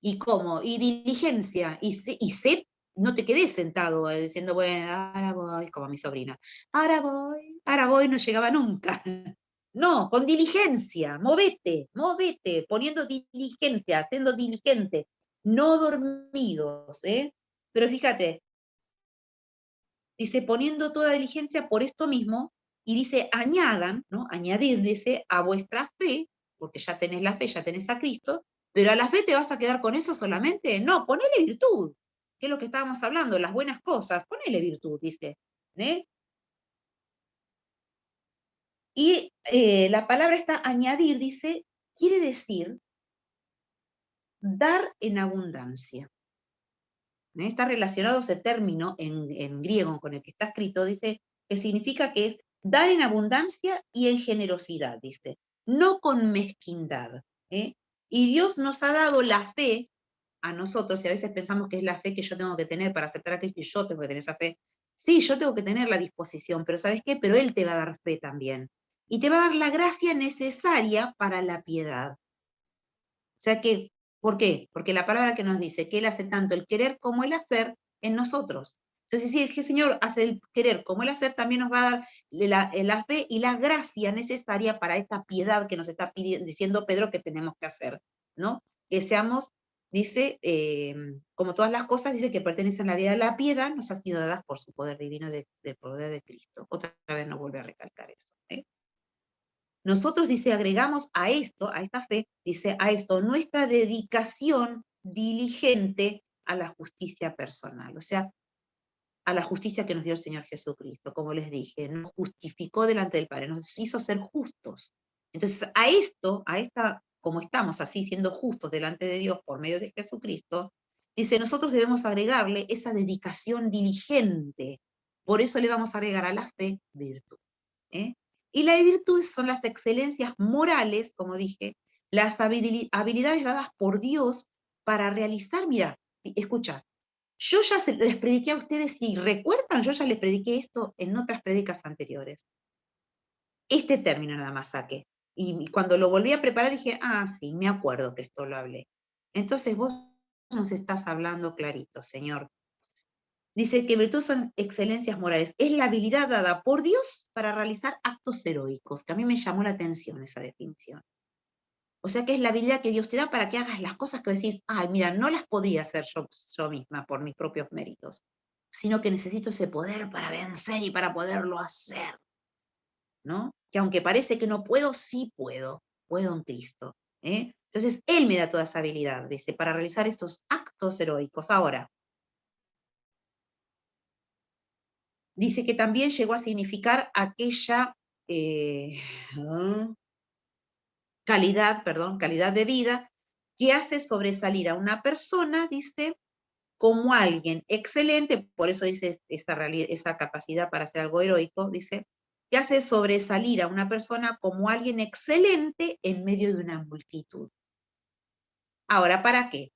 ¿y cómo? Y diligencia, y sé, no te quedes sentado diciendo, bueno, ahora voy, como mi sobrina, ahora voy, no llegaba nunca. No, con diligencia, movete, poniendo diligencia, siendo diligente, no dormidos, Pero fíjate, dice, poniendo toda diligencia por esto mismo, y dice, añadan, ¿no? Añadir, dice, a vuestra fe, porque ya tenés la fe, ya tenés a Cristo, pero a la fe te vas a quedar con eso solamente. No, ponele virtud, que es lo que estábamos hablando, las buenas cosas, ponele virtud, dice. Y la palabra está añadir, dice, quiere decir dar en abundancia. Está relacionado ese término en griego con el que está escrito, dice, que significa que es dar en abundancia y en generosidad, dice, no con mezquindad. Y Dios nos ha dado la fe a nosotros, y a veces pensamos que es la fe que yo tengo que tener para aceptar a Cristo, y yo tengo que tener esa fe. Sí, yo tengo que tener la disposición, pero ¿sabes qué? Pero Él te va a dar fe también. Y te va a dar la gracia necesaria para la piedad. O sea que, ¿por qué? Porque la palabra que nos dice que Él hace tanto el querer como el hacer en nosotros. Entonces, si el Señor hace el querer como el hacer, también nos va a dar la fe y la gracia necesaria para esta piedad que nos está diciendo Pedro que tenemos que hacer, ¿no? Que seamos, dice, como todas las cosas, dice que pertenecen a la vida de la piedad, nos ha sido dadas por su poder divino del poder de Cristo. Otra vez nos vuelve a recalcar eso. Nosotros, dice, agregamos a esto, a esta fe, dice, a esto, nuestra dedicación diligente a la justicia personal, o sea, a la justicia que nos dio el Señor Jesucristo, como les dije, nos justificó delante del Padre, nos hizo ser justos. Entonces, a esto, a esta, como estamos así siendo justos delante de Dios por medio de Jesucristo, dice, nosotros debemos agregarle esa dedicación diligente. Por eso le vamos a agregar a la fe virtud. Y las virtudes son las excelencias morales, como dije, las habilidades dadas por Dios para realizar, mira, escucha, yo ya les prediqué a ustedes, si recuerdan, yo ya les prediqué esto en otras prédicas anteriores. Este término nada más saqué. Y cuando lo volví a preparar dije, sí, me acuerdo que esto lo hablé. Entonces vos nos estás hablando clarito, Señor. Dice que virtud son excelencias morales. Es la habilidad dada por Dios para realizar actos heroicos, que a mí me llamó la atención esa definición. O sea que es la habilidad que Dios te da para que hagas las cosas que decís, ay, mira, no las podría hacer yo misma por mis propios méritos, sino que necesito ese poder para vencer y para poderlo hacer, ¿no? Que aunque parece que no puedo, sí puedo en Cristo. Entonces, Él me da toda esa habilidad, dice, para realizar estos actos heroicos. Ahora, dice que también llegó a significar aquella calidad de vida que hace sobresalir a una persona, dice, como alguien excelente, por eso dice esa capacidad para hacer algo heroico, dice, que hace sobresalir a una persona como alguien excelente en medio de una multitud. Ahora, ¿para qué?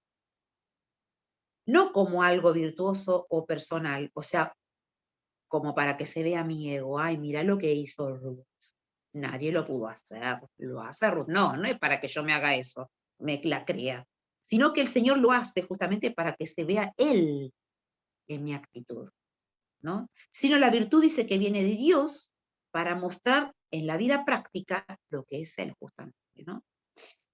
No como algo virtuoso o personal, o sea, como para que se vea mi ego, ay, mira lo que hizo Ruth. Nadie lo pudo hacer, lo hace Ruth. No, no es para que yo me haga eso, me la crea, sino que el Señor lo hace justamente para que se vea Él en mi actitud, ¿no? Sino la virtud dice que viene de Dios para mostrar en la vida práctica lo que es Él justamente, ¿no?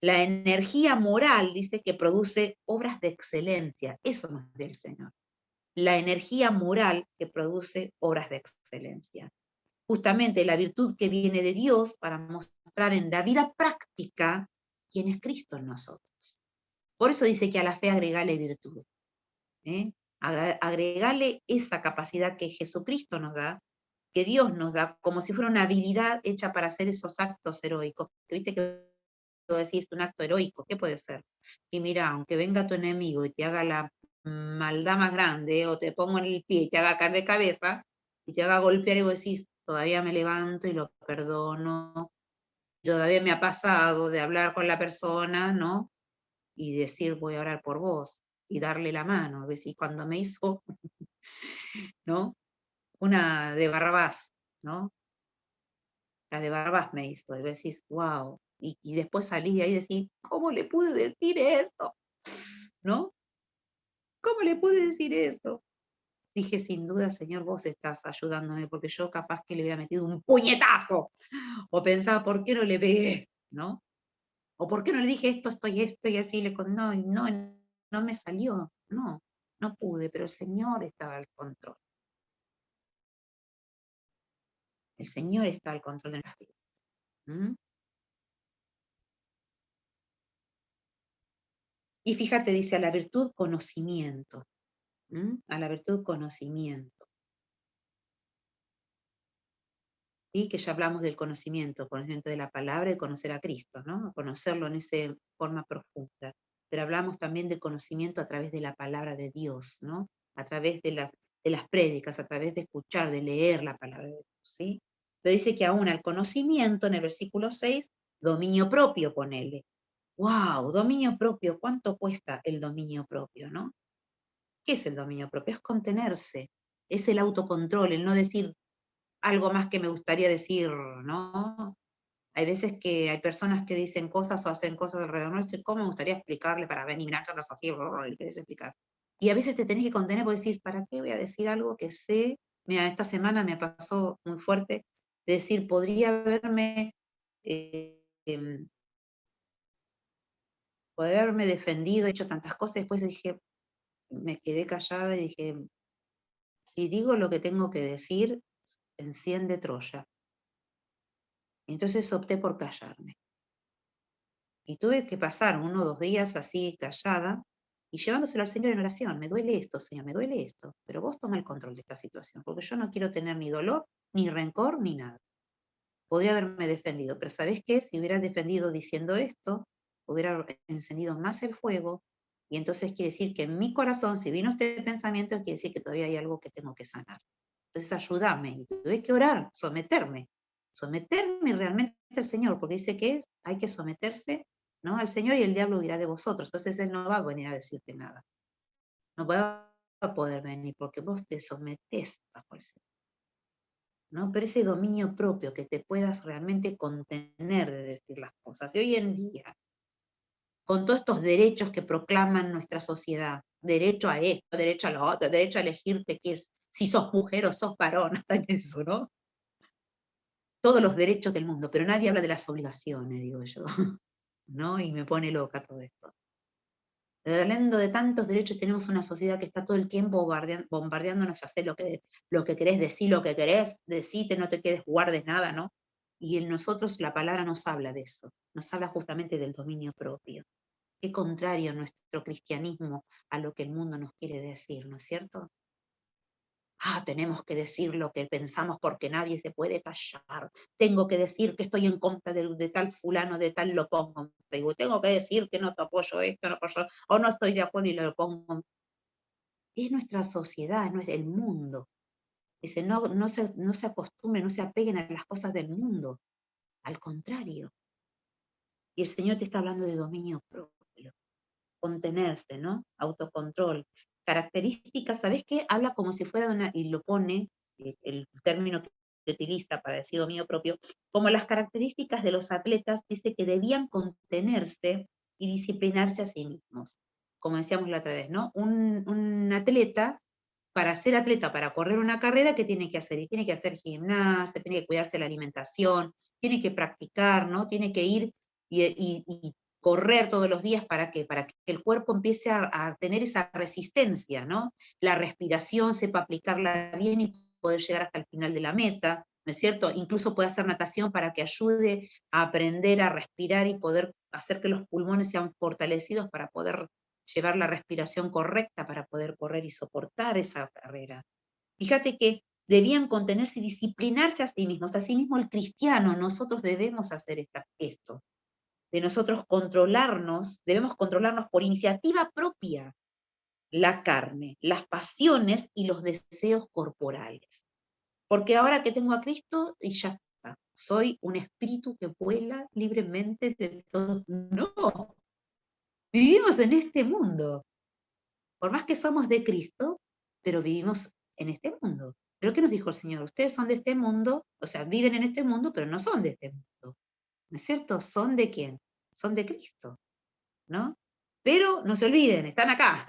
La energía moral dice que produce obras de excelencia, eso no es del Señor. La energía moral que produce obras de excelencia. Justamente la virtud que viene de Dios para mostrar en la vida práctica quién es Cristo en nosotros. Por eso dice que a la fe agregale virtud. Agregale esa capacidad que Jesucristo nos da, que Dios nos da, como si fuera una habilidad hecha para hacer esos actos heroicos. Viste que tú decís un acto heroico, ¿qué puede ser? Y mira, aunque venga tu enemigo y te haga la maldad más grande, o te pongo en el pie y te haga caer de cabeza, y te haga golpear y vos decís, todavía me levanto y lo perdono, todavía me ha pasado de hablar con la persona, ¿no? y decir voy a orar por vos y darle la mano. ¿Ves? Y cuando me hizo, ¿no? Una de Barrabás, ¿no? La de Barrabás me hizo, y decís, wow. Y después salí de ahí y decís, ¿cómo le pude decir eso? ¿No? ¿Cómo le pude decir eso? Dije, sin duda, Señor, vos estás ayudándome, porque yo capaz que le hubiera metido un puñetazo, o pensaba, ¿por qué no le pegué? ¿No? O ¿por qué no le dije esto, y así, no, y no, no me salió, no pude, pero el Señor estaba al control. El Señor está al control de nuestras vidas. ¿Mm? Y fíjate, dice, a la virtud, conocimiento. ¿Mm? A la virtud, conocimiento. Y que ya hablamos del conocimiento de la palabra y conocer a Cristo, ¿no? Conocerlo en esa forma profunda. Pero hablamos también del conocimiento a través de la palabra de Dios, ¿no? A través de las prédicas, a través de escuchar, de leer la palabra de Dios, ¿sí? Pero dice que aún al conocimiento, en el versículo 6, dominio propio, ponele. ¡Wow! Dominio propio, ¿cuánto cuesta el dominio propio, no? ¿Qué es el dominio propio? Es contenerse, es el autocontrol, el no decir algo más que me gustaría decir, ¿no? Hay veces que hay personas que dicen cosas o hacen cosas alrededor nuestro, y cómo me gustaría explicarle para venir, mirarlas así, y querés explicar. Y a veces te tenés que contener por decir, ¿para qué voy a decir algo que sé? Mira, esta semana me pasó muy fuerte, de decir, podría haberme, em, poder haberme defendido, hecho tantas cosas, después dije, me quedé callada y dije, si digo lo que tengo que decir, enciende Troya. Y entonces opté por callarme. Y tuve que pasar 1 o 2 días así callada y llevándoselo al Señor en oración. Me duele esto, Señor, me duele esto, pero vos toma el control de esta situación, porque yo no quiero tener ni dolor, ni rencor, ni nada. Podría haberme defendido, pero ¿sabés qué? Si hubiera defendido diciendo esto, hubiera encendido más el fuego, y entonces quiere decir que en mi corazón, si vino este pensamiento, quiere decir que todavía hay algo que tengo que sanar. Entonces ayúdame, y tuve que orar, someterme realmente al Señor, porque dice que hay que someterse, ¿no? Al Señor, y el diablo huirá de vosotros. Entonces Él no va a venir a decirte nada. No va a poder venir porque vos te sometés bajo el Señor, ¿no? Pero ese dominio propio, que te puedas realmente contener de decir las cosas. Y hoy en día, con todos estos derechos que proclaman nuestra sociedad, derecho a esto, derecho a lo otro, derecho a elegirte qué es, si sos mujer o sos varón, hasta en eso, ¿no? Todos los derechos del mundo, pero nadie habla de las obligaciones, digo yo, ¿no? Y me pone loca todo esto. Hablando de tantos derechos, tenemos una sociedad que está todo el tiempo bombardeándonos a hacer lo que querés, decir lo que querés, decite, no te quedes, guardes nada, ¿no? Y en nosotros la palabra nos habla de eso, nos habla justamente del dominio propio. Qué contrario a nuestro cristianismo a lo que el mundo nos quiere decir, ¿no es cierto? Tenemos que decir lo que pensamos porque nadie se puede callar. Tengo que decir que estoy en contra de tal fulano, de tal, lo pongo en Facebook. Tengo que decir que no te apoyo esto, no apoyo, o no estoy de acuerdo y lo pongo. Es nuestra sociedad, no es el mundo. Dice, no se acostumbren, no se apeguen a las cosas del mundo. Al contrario. Y el Señor te está hablando de dominio propio. Contenerse, ¿no? Autocontrol. Características, ¿sabés qué? Habla como si fuera y lo pone, el término que utiliza para decir dominio propio, como las características de los atletas, dice que debían contenerse y disciplinarse a sí mismos. Como decíamos la otra vez, ¿no? Un atleta, para ser atleta, para correr una carrera, ¿qué tiene que hacer? Y tiene que hacer gimnasia, tiene que cuidarse la alimentación, tiene que practicar, ¿no? Tiene que ir y correr todos los días para que el cuerpo empiece a tener esa resistencia, ¿no? La respiración, sepa aplicarla bien y poder llegar hasta el final de la meta, ¿no es cierto? Incluso puede hacer natación para que ayude a aprender a respirar y poder hacer que los pulmones sean fortalecidos para poder llevar la respiración correcta para poder correr y soportar esa carrera. Fíjate que debían contenerse y disciplinarse a sí mismos. Asimismo, el cristiano, nosotros debemos hacer esto, de nosotros controlarnos, debemos controlarnos por iniciativa propia, la carne, las pasiones y los deseos corporales. Porque ahora que tengo a Cristo, y ya está, soy un espíritu que vuela libremente de todo. No, Vivimos en este mundo. Por más que somos de Cristo, pero vivimos en este mundo. Pero ¿qué nos dijo el Señor? Ustedes son de este mundo, o sea, viven en este mundo, pero no son de este mundo. ¿No es cierto? ¿Son de quién? Son de Cristo, ¿no? Pero no se olviden, están acá.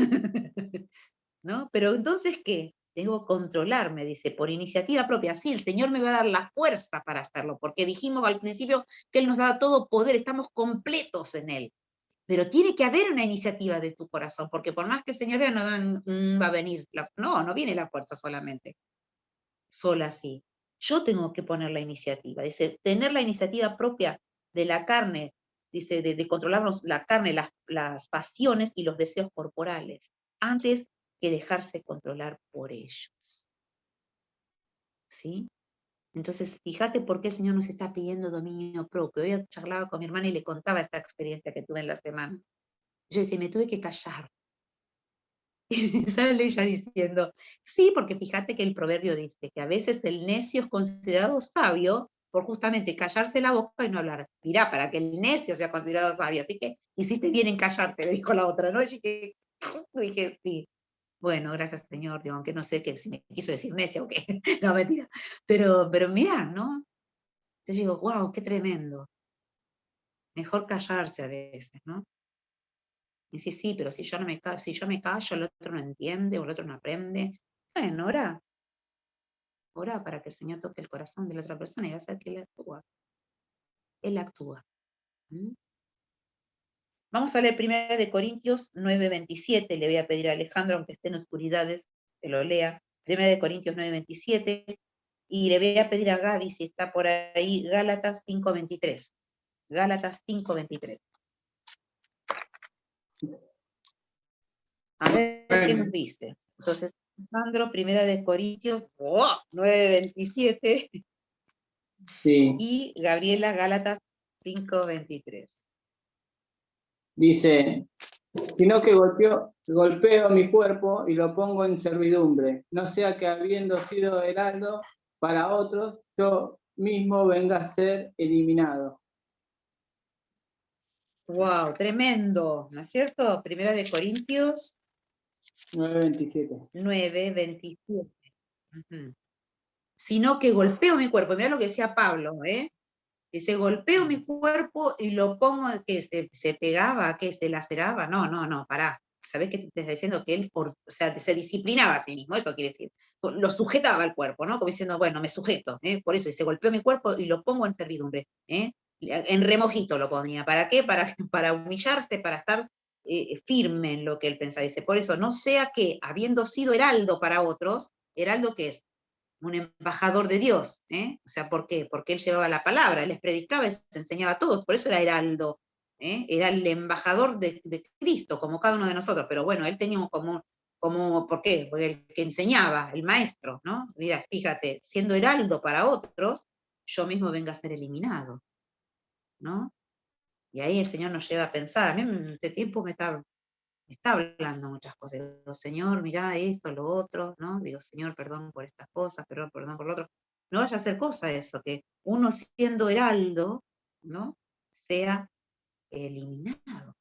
¿No? Pero entonces, ¿qué? Tengo que controlarme, dice, por iniciativa propia. Sí, el Señor me va a dar la fuerza para hacerlo, porque dijimos al principio que Él nos da todo poder, estamos completos en Él. Pero tiene que haber una iniciativa de tu corazón, porque por más que el Señor vea, no va a venir, no viene la fuerza solamente, sola así. Yo tengo que poner la iniciativa, dice, tener la iniciativa propia de la carne, dice, de controlarnos la carne, las pasiones y los deseos corporales, antes que dejarse controlar por ellos. ¿Sí? Entonces, fíjate por qué el Señor nos está pidiendo dominio propio. Hoy charlaba con mi hermana y le contaba esta experiencia que tuve en la semana. Yo decía, me tuve que callar. Y sale ella diciendo, sí, porque fíjate que el proverbio dice que a veces el necio es considerado sabio por justamente callarse la boca y no hablar. Mirá, para que el necio sea considerado sabio, así que hiciste bien en callarte, le dijo la otra, ¿no? Y dije, sí. Bueno, gracias Señor, digo, aunque no sé si me quiso decir necia o qué, no, mentira. Pero mirá, ¿no? Entonces digo, wow, qué tremendo. Mejor callarse a veces, ¿no? Y sí, sí, pero si yo me callo, el otro no entiende o el otro no aprende. Bueno, ora para que el Señor toque el corazón de la otra persona y va a hacer que Él actúa. Él actúa. ¿Mm? Vamos a leer 1 Corintios 9:27. Le voy a pedir a Alejandro, aunque esté en oscuridades, que lo lea. 1 Corintios 9:27. Y le voy a pedir a Gaby, si está por ahí, Gálatas 5:23. Gálatas 5:23. A ver qué nos dice. Entonces, Alejandro, 1 Corintios 9:27. Sí, Y Gabriela, Gálatas 5:23. dice, sino que golpeo mi cuerpo y lo pongo en servidumbre, no sea que habiendo sido heraldo para otros, yo mismo venga a ser eliminado. Wow, tremendo, ¿no es cierto? 1 Corintios 9:27. 9:27. Uh-huh. Sino que golpeo mi cuerpo. Mirá lo que decía Pablo, ¿eh? Dice, golpeo mi cuerpo y lo pongo, que se pegaba, que se laceraba. No, pará. ¿Sabés qué te está diciendo? Que él, o sea, se disciplinaba a sí mismo, eso quiere decir. Lo sujetaba al cuerpo, ¿no? Como diciendo, bueno, me sujeto, ¿eh? Por eso dice, golpeo mi cuerpo y lo pongo en servidumbre, ¿eh? En remojito lo ponía. ¿Para qué? Para humillarse, para estar firme en lo que él pensaba. Dice, por eso, no sea que, habiendo sido heraldo para otros, ¿heraldo qué es? Un embajador de Dios, ¿eh? O sea, ¿por qué? Porque él llevaba la palabra, él les predicaba, les enseñaba a todos, por eso era heraldo, ¿eh? Era el embajador de Cristo, como cada uno de nosotros, pero bueno, él tenía ¿por qué? Porque el que enseñaba, el maestro, ¿no? Mira, fíjate, siendo heraldo para otros, yo mismo venga a ser eliminado, ¿no? Y ahí el Señor nos lleva a pensar, a mí en este tiempo me está hablando muchas cosas. Digo, Señor, mirá esto, lo otro, ¿no? Digo, Señor, perdón por estas cosas, perdón por lo otro. No vaya a ser cosa eso, que uno siendo heraldo, ¿no? Sea eliminado.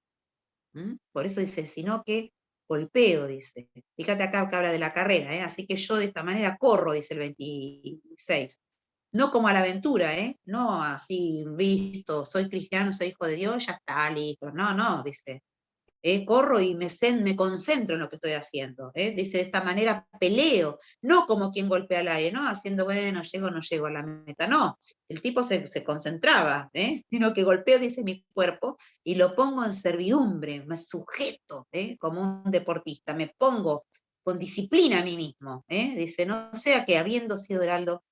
Por eso dice, sino que golpeo, dice. Fíjate acá que habla de la carrera, ¿eh? Así que yo de esta manera corro, dice el 26. No como a la aventura, ¿eh? No así visto, soy cristiano, soy hijo de Dios, ya está, listo. No, dice. Corro y me concentro en lo que estoy haciendo. Dice, de esta manera peleo, no como quien golpea al aire, ¿no? Haciendo, bueno, llego o no llego a la meta. No, el tipo se concentraba, sino que golpeo, dice, mi cuerpo y lo pongo en servidumbre, me sujeto, como un deportista, me pongo con disciplina a mí mismo. Dice, no sea que habiendo sido heraldo,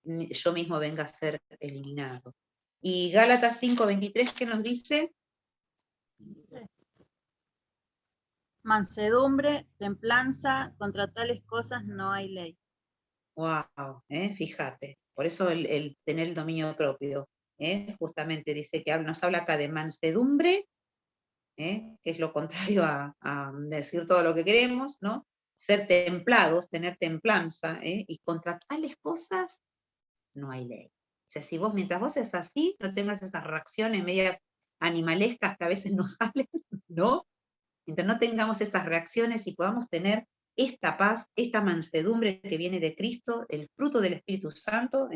yo mismo venga a ser eliminado. Y Gálatas 5:23, ¿qué nos dice? Mansedumbre, templanza, contra tales cosas no hay ley. Wow, fíjate. Por eso el tener el dominio propio, justamente dice que nos habla acá de mansedumbre, que es lo contrario a decir todo lo que queremos, ¿no? Ser templados, tener templanza, y contra tales cosas no hay ley. O sea, si mientras vos seas así, no tengas esas reacciones medias animalescas que a veces no salen, ¿no? Mientras no tengamos esas reacciones y podamos tener esta paz, esta mansedumbre que viene de Cristo, el fruto del Espíritu Santo,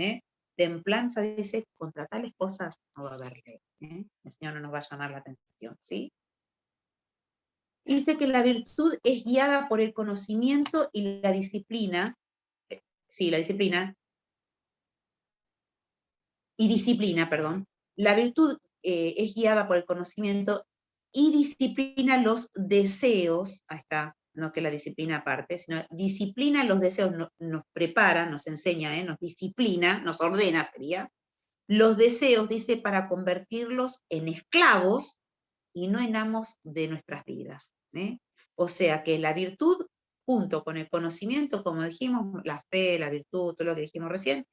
templanza, dice, contra tales cosas no va a haber ley. El Señor no nos va a llamar la atención, ¿sí? Dice que la virtud es guiada por el conocimiento y la disciplina, la disciplina, perdón. La virtud es guiada por el conocimiento y disciplina los deseos, ahí está, no que la disciplina aparte, sino disciplina los deseos, nos prepara, nos enseña, nos disciplina, nos ordena, sería, los deseos, dice, para convertirlos en esclavos y no en amos de nuestras vidas. O sea que la virtud, junto con el conocimiento, como dijimos, la fe, la virtud, todo lo que dijimos recién,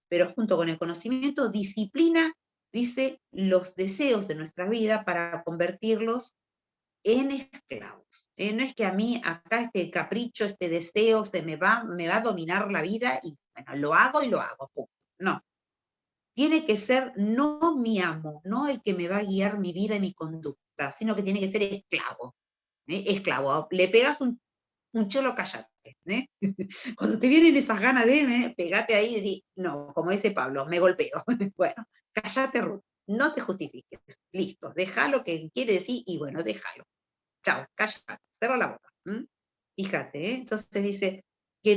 pero junto con el conocimiento, disciplina, dice, los deseos de nuestra vida para convertirlos en esclavos. No es que a mí acá este capricho, este deseo me va a dominar la vida y bueno, lo hago y lo hago. No. Tiene que ser no mi amo, no el que me va a guiar mi vida y mi conducta, sino que tiene que ser esclavo. Esclavo. Le pegas un cholo, cállate. Cuando te vienen esas ganas de pegate ahí y decir, no, como dice Pablo, me golpeo. Bueno, cállate, Ruth, no te justifiques. Listo, deja lo que quiere decir y bueno, déjalo. Chao, cállate, cierra la boca. Fíjate, entonces dice que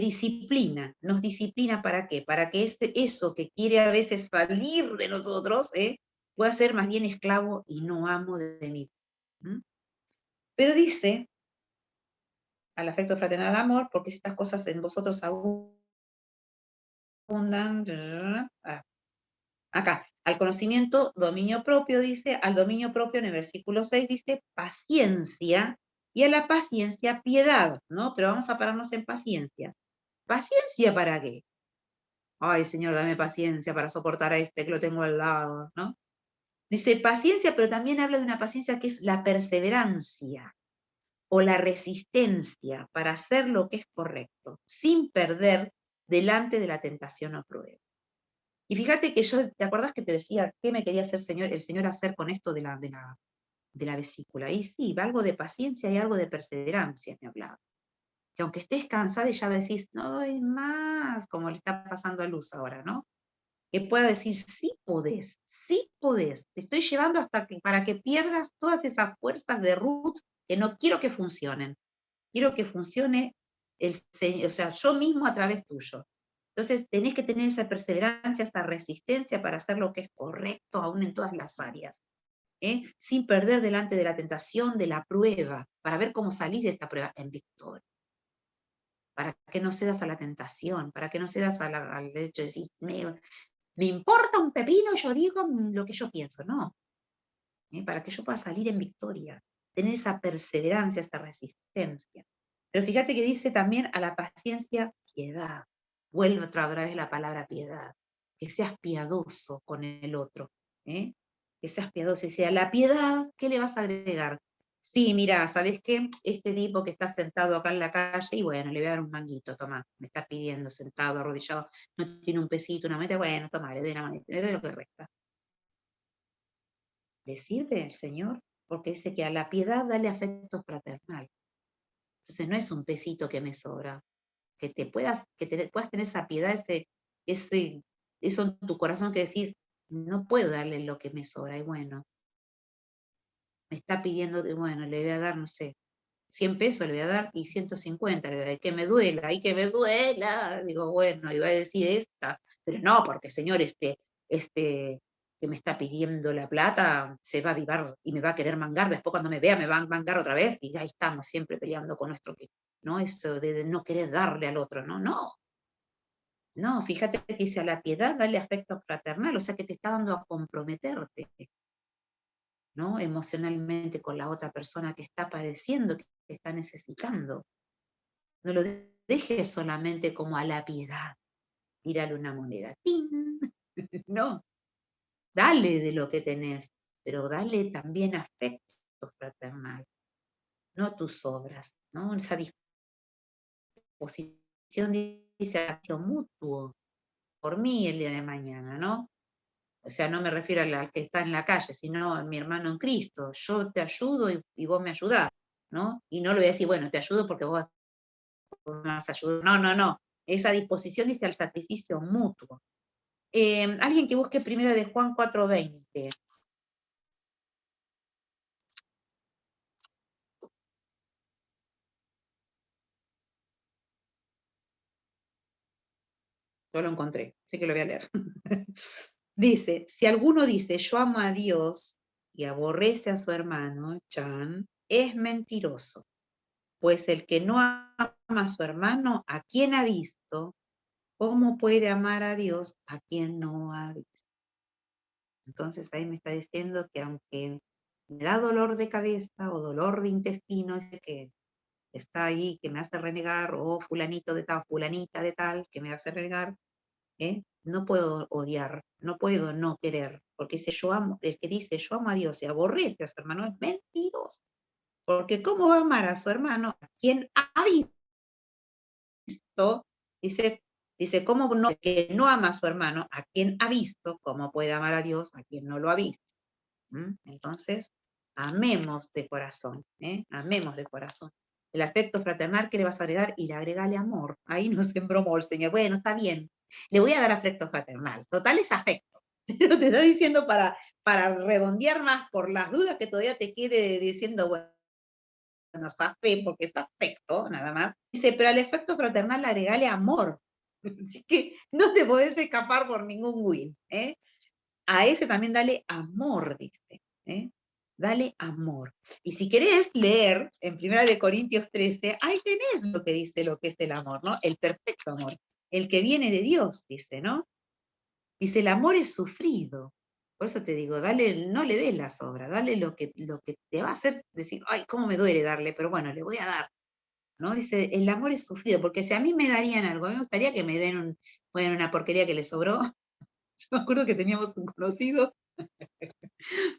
nos disciplina ¿para qué? Para que eso que quiere a veces salir de nosotros, pueda ser más bien esclavo y no amo de mí. Pero dice, al afecto fraternal, al amor, porque estas cosas en vosotros abundan. Acá, al conocimiento, dominio propio, dice, al dominio propio en el versículo 6 dice paciencia, y a la paciencia piedad, ¿no? Pero vamos a pararnos en paciencia. ¿Paciencia para qué? Ay, Señor, dame paciencia para soportar a este que lo tengo al lado, ¿no? Dice paciencia, pero también habla de una paciencia que es la perseverancia o la resistencia para hacer lo que es correcto, sin perder delante de la tentación o prueba. Y fíjate que yo, ¿te acordás que te decía qué me quería hacer el Señor hacer con esto de la vesícula? Y sí, algo de paciencia y algo de perseverancia me hablaba. Que aunque estés cansada y ya decís, no hay más, como le está pasando a Luz ahora, ¿no? Que pueda decir, sí podés, te estoy llevando para que pierdas todas esas fuerzas de Ruth que no quiero que funcionen. Quiero que funcione o sea, yo mismo a través tuyo. Entonces, tenés que tener esa perseverancia, esa resistencia para hacer lo que es correcto aún en todas las áreas. Sin perder delante de la tentación, de la prueba, para ver cómo salís de esta prueba en victoria. Para que no cedas a la tentación, para que no cedas al hecho de decir, me importa un pepino, yo digo lo que yo pienso, no. Para que yo pueda salir en victoria, tener esa perseverancia, esa resistencia. Pero fíjate que dice también a la paciencia piedad. Vuelve otra vez la palabra piedad. Que seas piadoso con el otro. Que seas piadoso. Y sea, la piedad, ¿qué le vas a agregar? Sí, mira, ¿sabes qué? Este tipo que está sentado acá en la calle, y bueno, le voy a dar un manguito, toma, me está pidiendo, sentado, arrodillado, no tiene un pesito, una meta, bueno, toma, le doy una manita, le doy lo que resta. ¿Le sirve al Señor? Porque dice que a la piedad dale afecto fraternal. Entonces no es un pesito que me sobra. Que puedas tener esa piedad, eso en tu corazón que decís, no puedo darle lo que me sobra. Y bueno, me está pidiendo, bueno, le voy a dar, no sé, 100 pesos le voy a dar y 150 le voy a dar, que me duela, y que me duela. Digo, bueno, iba a decir esta, pero no, porque Señor, que me está pidiendo la plata, se va a avivar y me va a querer mangar, después cuando me vea me va a mangar otra vez, y ahí estamos siempre peleando con nuestro, ¿no? Eso de no querer darle al otro, no, fíjate que dice a la piedad dale afecto fraternal, o sea que te está dando a comprometerte, ¿no? Emocionalmente con la otra persona que está padeciendo, que está necesitando. No lo dejes solamente como a la piedad, tírale una moneda, ¡ting! No, dale de lo que tenés, pero dale también afecto fraternal, no tus obras, ¿no? Esa disposición, dice acción mutuo, por mí el día de mañana, ¿no? O sea, no me refiero al que está en la calle, sino a mi hermano en Cristo. Yo te ayudo y vos me ayudás, ¿no? Y no le voy a decir, bueno, te ayudo porque vos me vas a ayudar. No, no, no. Esa disposición dice al sacrificio mutuo. Alguien que busque primero de Juan 4:20. Yo lo encontré, así que lo voy a leer. Dice, si alguno dice, yo amo a Dios y aborrece a su hermano, Chan, es mentiroso. Pues el que no ama a su hermano, ¿a quien ha visto? ¿Cómo puede amar a Dios a quien no ha visto? Entonces ahí me está diciendo que aunque me da dolor de cabeza o dolor de intestino, ese que está ahí, que me hace renegar, o fulanito de tal, fulanita de tal, que me hace renegar, no puedo odiar, no puedo no querer, porque dice yo amo, el que dice yo amo a Dios y aborrece a su hermano es mentiroso, porque ¿cómo va a amar a su hermano a quien ha visto? Dice ¿cómo no, que no ama a su hermano a quien ha visto? ¿Cómo puede amar a Dios a quien no lo ha visto? Entonces, amemos de corazón, amemos de corazón. El afecto fraternal que le vas a agregar y le agregale amor. Ahí nos embromó el Señor. Bueno, está bien, le voy a dar afecto fraternal. Total es afecto. Pero te estoy diciendo para redondear más por las dudas que todavía te quede diciendo, bueno, es fe porque es afecto, nada más. Dice, pero al afecto fraternal le agregale amor. Así que no te podés escapar por ningún win. A ese también dale amor, dice. Dale amor. Y si querés leer en 1 Corintios 13, ahí tenés lo que dice lo que es el amor, ¿no? El perfecto amor, el que viene de Dios, dice, ¿no? Dice, el amor es sufrido. Por eso te digo, dale, no le des las obras, dale lo que te va a hacer decir, ay, cómo me duele darle, pero bueno, le voy a dar, ¿no? Dice, el amor es sufrido, porque si a mí me darían algo, a mí me gustaría que me den una porquería que le sobró. Yo me acuerdo que teníamos un conocido,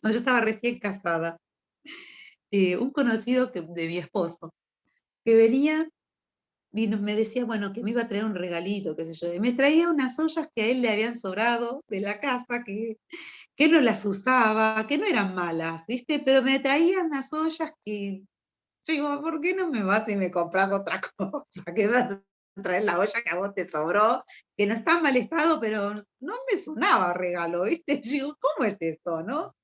no, yo estaba recién casada, un conocido de mi esposo, que venía y me decía, bueno, que me iba a traer un regalito, qué sé yo, y me traía unas ollas que a él le habían sobrado de la casa, que él no las usaba, que no eran malas, ¿viste? Pero me traía unas ollas que, yo digo, ¿por qué no me vas y me compras otra cosa? Que vas a traer la olla que a vos te sobró, que no está en mal estado, pero no me sonaba regalo, ¿viste? Yo digo, ¿cómo es esto, no?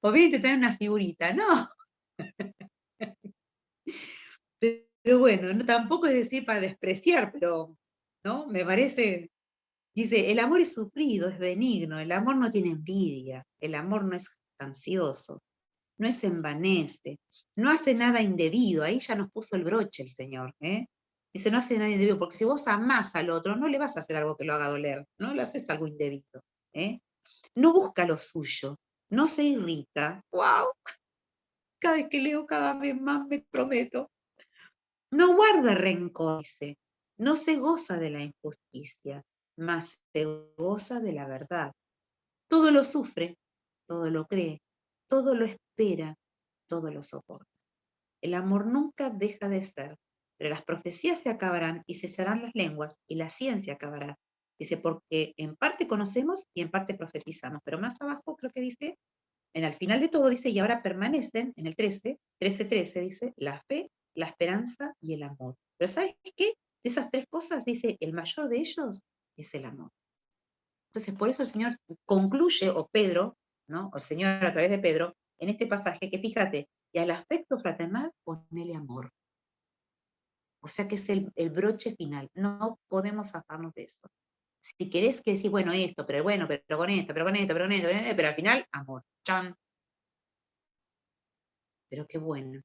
O bien te traen una figurita, no. Pero bueno, no, tampoco es decir para despreciar, pero, ¿no? Me parece, dice, el amor es sufrido, es benigno, el amor no tiene envidia, el amor no es ansioso, no se envanece, no hace nada indebido, ahí ya nos puso el broche el Señor, Dice, no hace nada indebido, porque si vos amás al otro, no le vas a hacer algo que lo haga doler, no le haces algo indebido, No busca lo suyo, no se irrita, wow, cada vez que leo cada vez más me prometo. No guarda rencor, dice, no se goza de la injusticia, mas se goza de la verdad. Todo lo sufre, todo lo cree, todo lo espera, todo lo soporta. El amor nunca deja de ser, pero las profecías se acabarán y cesarán las lenguas y la ciencia acabará. Dice, porque en parte conocemos y en parte profetizamos, pero más abajo creo que dice, al final de todo dice, y ahora permanecen, en el 13 dice, la fe, la esperanza y el amor. Pero ¿sabes qué? De esas tres cosas dice, el mayor de ellos es el amor. Entonces, por eso el Señor concluye, o Pedro, ¿no? O el Señor a través de Pedro, en este pasaje, que fíjate, y al afecto fraternal ponele amor. O sea que es el broche final. No podemos zafarnos de eso. Si querés que decir, bueno, esto, pero bueno, pero con esto, pero con esto, pero con esto, pero al final, amor. Chan. Pero qué bueno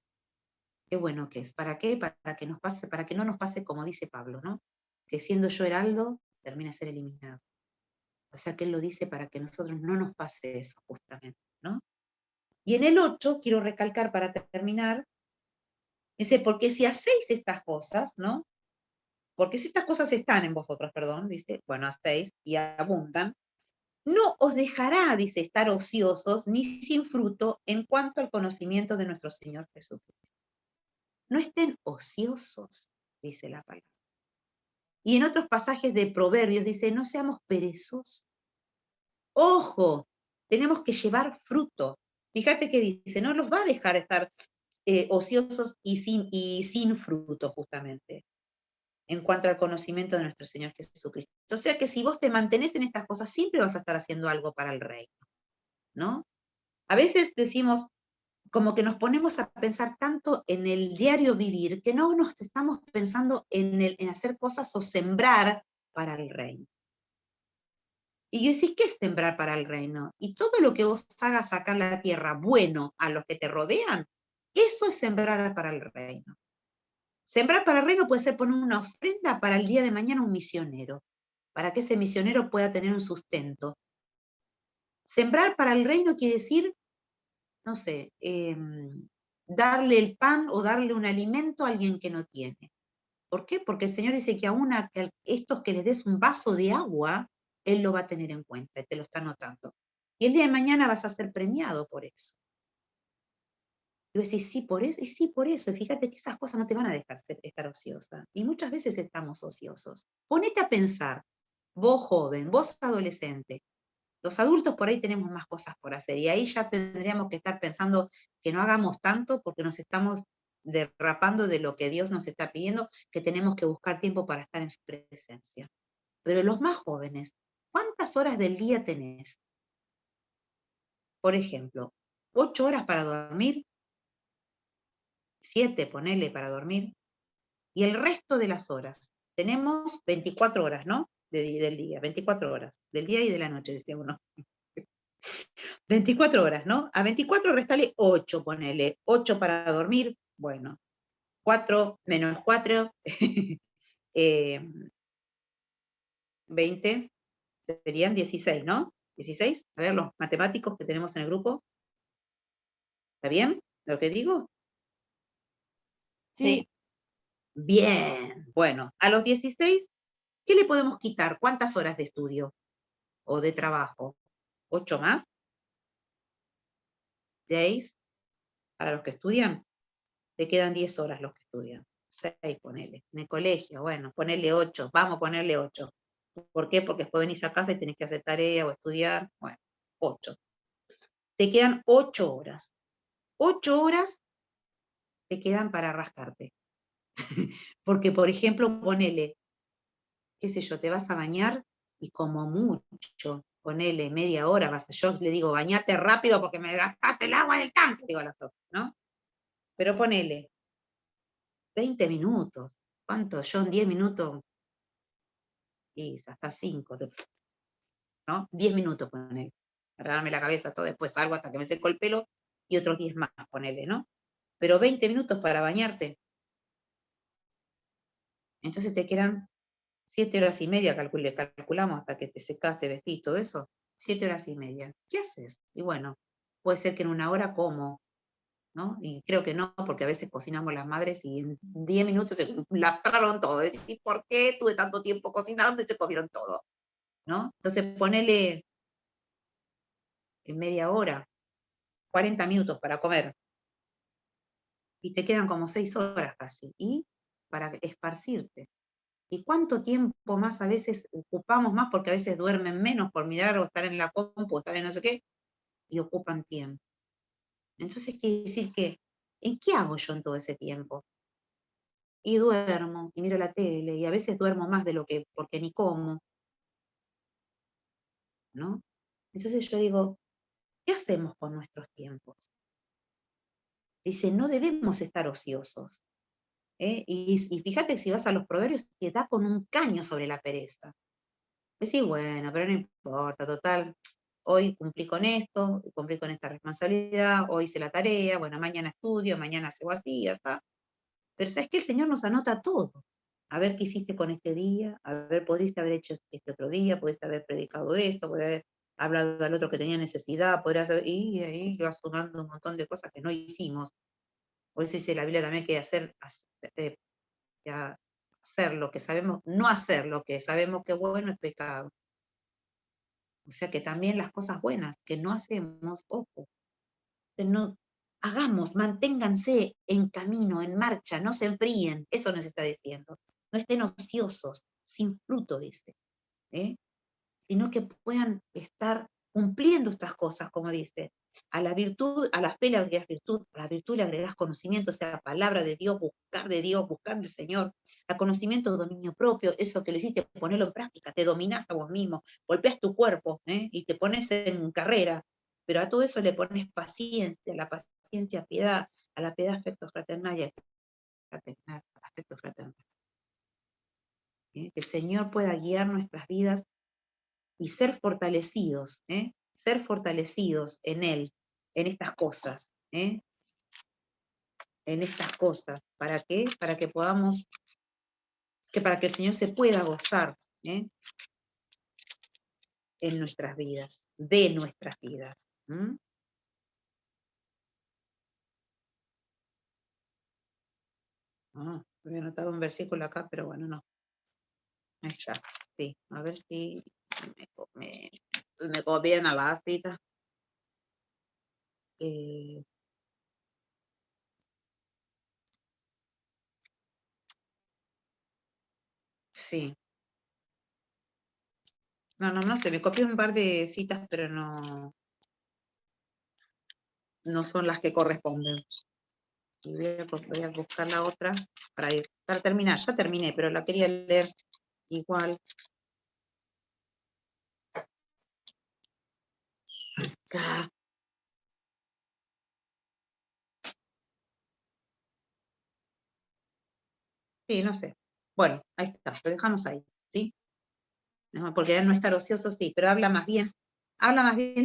que es. ¿Para qué? Para que nos pase, para que no nos pase como dice Pablo, ¿no? Que siendo yo heraldo, termina a ser eliminado. O sea que él lo dice para que nosotros no nos pase eso, justamente, ¿no? Y en el 8, quiero recalcar para terminar, dice, porque si hacéis estas cosas, ¿no? Porque si estas cosas están en vosotros, perdón, dice, bueno, hacéis y abundan, no os dejará, dice, estar ociosos ni sin fruto en cuanto al conocimiento de nuestro Señor Jesucristo. No estén ociosos, dice la palabra. Y en otros pasajes de Proverbios dice, no seamos perezosos. Ojo, tenemos que llevar fruto. Fíjate que dice, no los va a dejar estar ociosos y sin fruto, justamente, en cuanto al conocimiento de nuestro Señor Jesucristo. O sea que si vos te mantenés en estas cosas, siempre vas a estar haciendo algo para el reino, ¿no? A veces decimos, como que nos ponemos a pensar tanto en el diario vivir, que no nos estamos pensando en hacer cosas o sembrar para el reino. Y yo decís, ¿qué es sembrar para el reino? Y todo lo que vos hagas acá en la tierra, bueno a los que te rodean, eso es sembrar para el reino. Sembrar para el reino puede ser poner una ofrenda para el día de mañana a un misionero, para que ese misionero pueda tener un sustento. Sembrar para el reino quiere decir, no sé, darle el pan o darle un alimento a alguien que no tiene. ¿Por qué? Porque el Señor dice que aún a estos que les des un vaso de agua, Él lo va a tener en cuenta, te lo está notando. Y el día de mañana vas a ser premiado por eso. Y vos decís, sí, por eso, y sí, por eso. Y fíjate que esas cosas no te van a dejar estar ociosa. Y muchas veces estamos ociosos. Ponete a pensar, vos joven, vos adolescente, los adultos por ahí tenemos más cosas por hacer. Y ahí ya tendríamos que estar pensando que no hagamos tanto porque nos estamos derrapando de lo que Dios nos está pidiendo, que tenemos que buscar tiempo para estar en su presencia. Pero los más jóvenes, ¿cuántas horas del día tenés? Por ejemplo, 8 horas para dormir, 7, ponele para dormir, y el resto de las horas. Tenemos 24 horas, ¿no? Del día, 24 horas, del día y de la noche, decía uno. 24 horas, ¿no? A 24 restale 8, ponele. 8 para dormir, bueno. 4 menos 4, 20, serían 16, ¿no? 16, a ver, los matemáticos que tenemos en el grupo. ¿Está bien lo que digo? Sí. Bien, bueno, a los 16, ¿qué le podemos quitar? ¿Cuántas horas de estudio o de trabajo? ¿8 más? ¿6? Para los que estudian, te quedan 10 horas los que estudian. 6, ponele. En el colegio, bueno, ponele 8, vamos a ponerle 8. ¿Por qué? Porque después venís a casa y tenés que hacer tarea o estudiar. Bueno, 8. Te quedan 8 horas. 8 horas te quedan para rascarte. Porque, por ejemplo, ponele, qué sé yo, te vas a bañar y como mucho, ponele media hora, yo le digo, bañate rápido porque me gastaste el agua del tanque, digo a la profe, ¿no? Pero ponele 20 minutos. ¿Cuánto? Yo en 10 minutos, y hasta 5, ¿no? 10 minutos, ponele. Para darme la cabeza todo, después salgo hasta que me seco el pelo y otros 10 más, ponele, ¿no? Pero 20 minutos para bañarte. Entonces te quedan 7 horas y media, calculamos hasta que te secaste, vestís, todo eso. 7 horas y media. ¿Qué haces? Y bueno, puede ser que en una hora como, ¿no? Y creo que no, porque a veces cocinamos las madres y en 10 minutos se lastraron todo. Decís, ¿por qué tuve tanto tiempo cocinando y se comieron todo? ¿No? Entonces ponele en media hora, 40 minutos para comer. Y te quedan como 6 horas casi. Y para esparcirte. ¿Y cuánto tiempo más a veces ocupamos más? Porque a veces duermen menos por mirar o estar en la compu o estar en no sé qué, y ocupan tiempo. Entonces quiere decir que, ¿en qué hago yo en todo ese tiempo? Y duermo, y miro la tele, y a veces duermo más de lo que, porque ni como, ¿no? Entonces yo digo, ¿qué hacemos con nuestros tiempos? Dice, no debemos estar ociosos. Y fíjate, si vas a los proverbios, te da con un caño sobre la pereza. Decís, bueno, pero no importa, total, hoy cumplí con esto, cumplí con esta responsabilidad, hoy hice la tarea, bueno, mañana estudio, mañana hago así, ya está. Pero sabes que el Señor nos anota todo. A ver qué hiciste con este día, a ver, podrías haber hecho este otro día, podrías haber predicado esto, podrías haber hablado al otro que tenía necesidad, podrías haber, y ahí vas sumando un montón de cosas que no hicimos. Por eso dice la Biblia también que eh, hacer lo que sabemos, no hacer lo que sabemos que es bueno es pecado. O sea que también las cosas buenas que no hacemos, ojo, que no hagamos, manténganse en camino, en marcha, no se enfríen, eso nos está diciendo. No estén ociosos, sin fruto, dice, ¿eh? Sino que puedan estar cumpliendo estas cosas, como dice. A la virtud, a la fe le agregas virtud, a la virtud le agregas conocimiento, o sea, palabra de Dios, buscar del Señor. Al conocimiento, dominio propio, eso que lo hiciste, ponerlo en práctica, te dominás a vos mismo, golpeas tu cuerpo, y te pones en carrera, pero a todo eso le pones paciencia, a la paciencia, piedad, a la piedad, afecto fraternal y al afecto fraternal. Que el Señor pueda guiar nuestras vidas y ser fortalecidos en Él, en estas cosas, en estas cosas. ¿Para qué? Para que podamos, para que el Señor se pueda gozar en nuestras vidas, de nuestras vidas. Voy a anotar un versículo acá, pero bueno, no. Ahí está. Sí, a ver si me copian a la cita. Sí. No, se me copió un par de citas, pero no son las que corresponden. Y voy a buscar la otra para terminar. Ya terminé, pero la quería leer igual. Acá. Sí, no sé. Bueno, ahí está, lo dejamos ahí, ¿sí? No, porque no estar ocioso, sí, pero habla más bien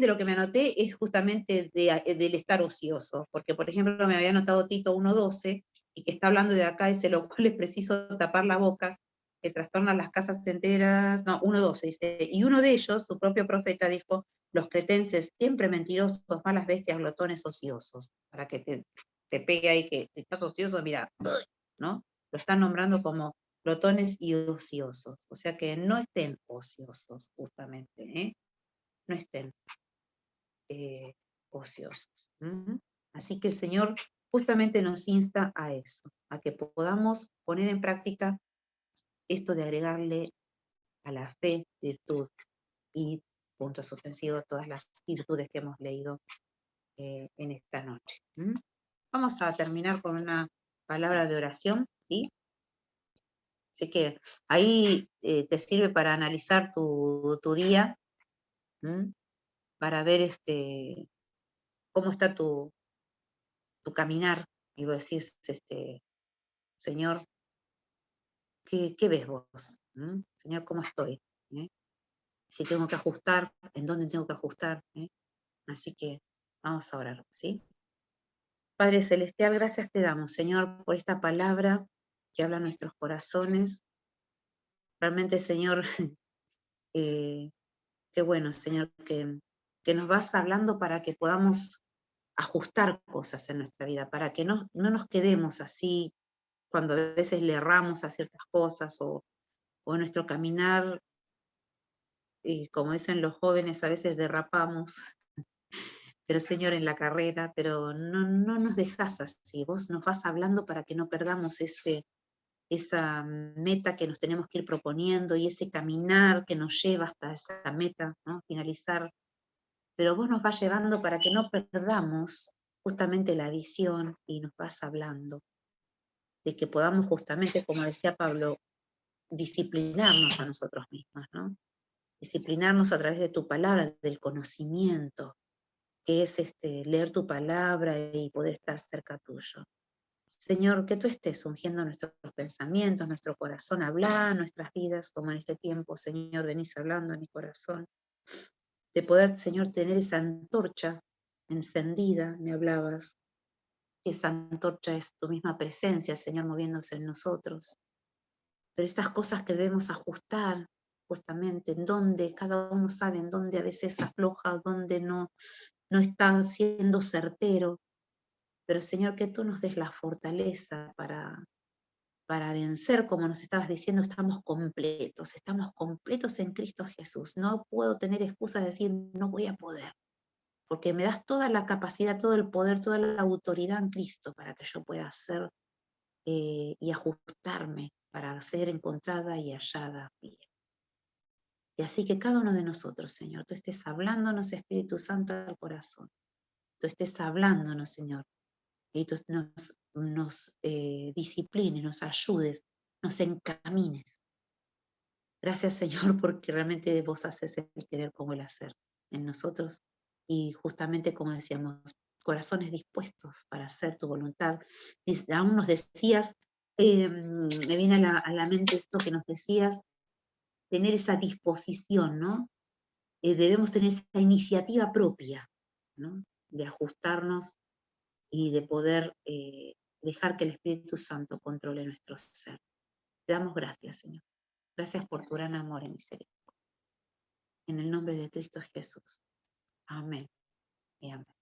de lo que me anoté, es justamente del estar ocioso, porque por ejemplo me había anotado Tito 1:12, y que está hablando de acá, dice, lo cual es preciso tapar la boca, que trastorna las casas enteras, no, 1:12 dice, y uno de ellos, su propio profeta, dijo, los cretenses, siempre mentirosos, malas bestias, glotones, ociosos, para que te pegue ahí que estás ocioso, mira, ¿no? Lo están nombrando como glotones y ociosos, o sea que no estén ociosos, justamente, no estén ociosos. Así que el Señor justamente nos insta a eso, a que podamos poner en práctica esto de agregarle a la fe virtud y punto suspensivo todas las virtudes que hemos leído en esta noche. Vamos a terminar con una palabra de oración, ¿sí? Así que ahí te sirve para analizar tu día, para ver cómo está tu caminar, y vos decís, Señor, ¿qué ves vos? Señor, ¿cómo estoy? Si tengo que ajustar, ¿en dónde tengo que ajustar? Así que vamos a orar, ¿sí? Padre Celestial, gracias te damos, Señor, por esta palabra que habla a nuestros corazones. Realmente, Señor, qué bueno, Señor, que nos vas hablando para que podamos ajustar cosas en nuestra vida, para que no nos quedemos así cuando a veces le erramos a ciertas cosas o en nuestro caminar, como dicen los jóvenes, a veces derrapamos, pero Señor, en la carrera, pero no nos dejas así, vos nos vas hablando para que no perdamos esa meta que nos tenemos que ir proponiendo y ese caminar que nos lleva hasta esa meta, ¿no? Finalizar, pero vos nos vas llevando para que no perdamos justamente la visión y nos vas hablando de que podamos justamente, como decía Pablo, disciplinarnos a nosotros mismos, ¿no? Disciplinarnos a través de tu palabra, del conocimiento, que es leer tu palabra y poder estar cerca tuyo. Señor, que tú estés ungiendo nuestros pensamientos, nuestro corazón, habla nuestras vidas, como en este tiempo, Señor, venís hablando en mi corazón, de poder, Señor, tener esa antorcha encendida, me hablabas, esa antorcha es tu misma presencia, Señor, moviéndose en nosotros, pero estas cosas que debemos ajustar, justamente, en donde cada uno sabe, en donde a veces afloja, donde no está siendo certero, pero Señor, que tú nos des la fortaleza para vencer, como nos estabas diciendo, estamos completos en Cristo Jesús. No puedo tener excusas de decir, no voy a poder, porque me das toda la capacidad, todo el poder, toda la autoridad en Cristo para que yo pueda hacer y ajustarme para ser encontrada y hallada bien. Y así que cada uno de nosotros, Señor, tú estés hablándonos, Espíritu Santo, al corazón. Tú estés hablándonos, Señor, y tú nos disciplines, nos ayudes, nos encamines. Gracias, Señor, porque realmente vos haces el querer como el hacer en nosotros. Y justamente, como decíamos, corazones dispuestos para hacer tu voluntad. Aún nos decías, me viene a la mente esto que nos decías, tener esa disposición, ¿no? Debemos tener esa iniciativa propia, ¿no? De ajustarnos y de poder dejar que el Espíritu Santo controle nuestro ser. Te damos gracias, Señor. Gracias por tu gran amor y misericordia. En el nombre de Cristo Jesús. Amén y amén.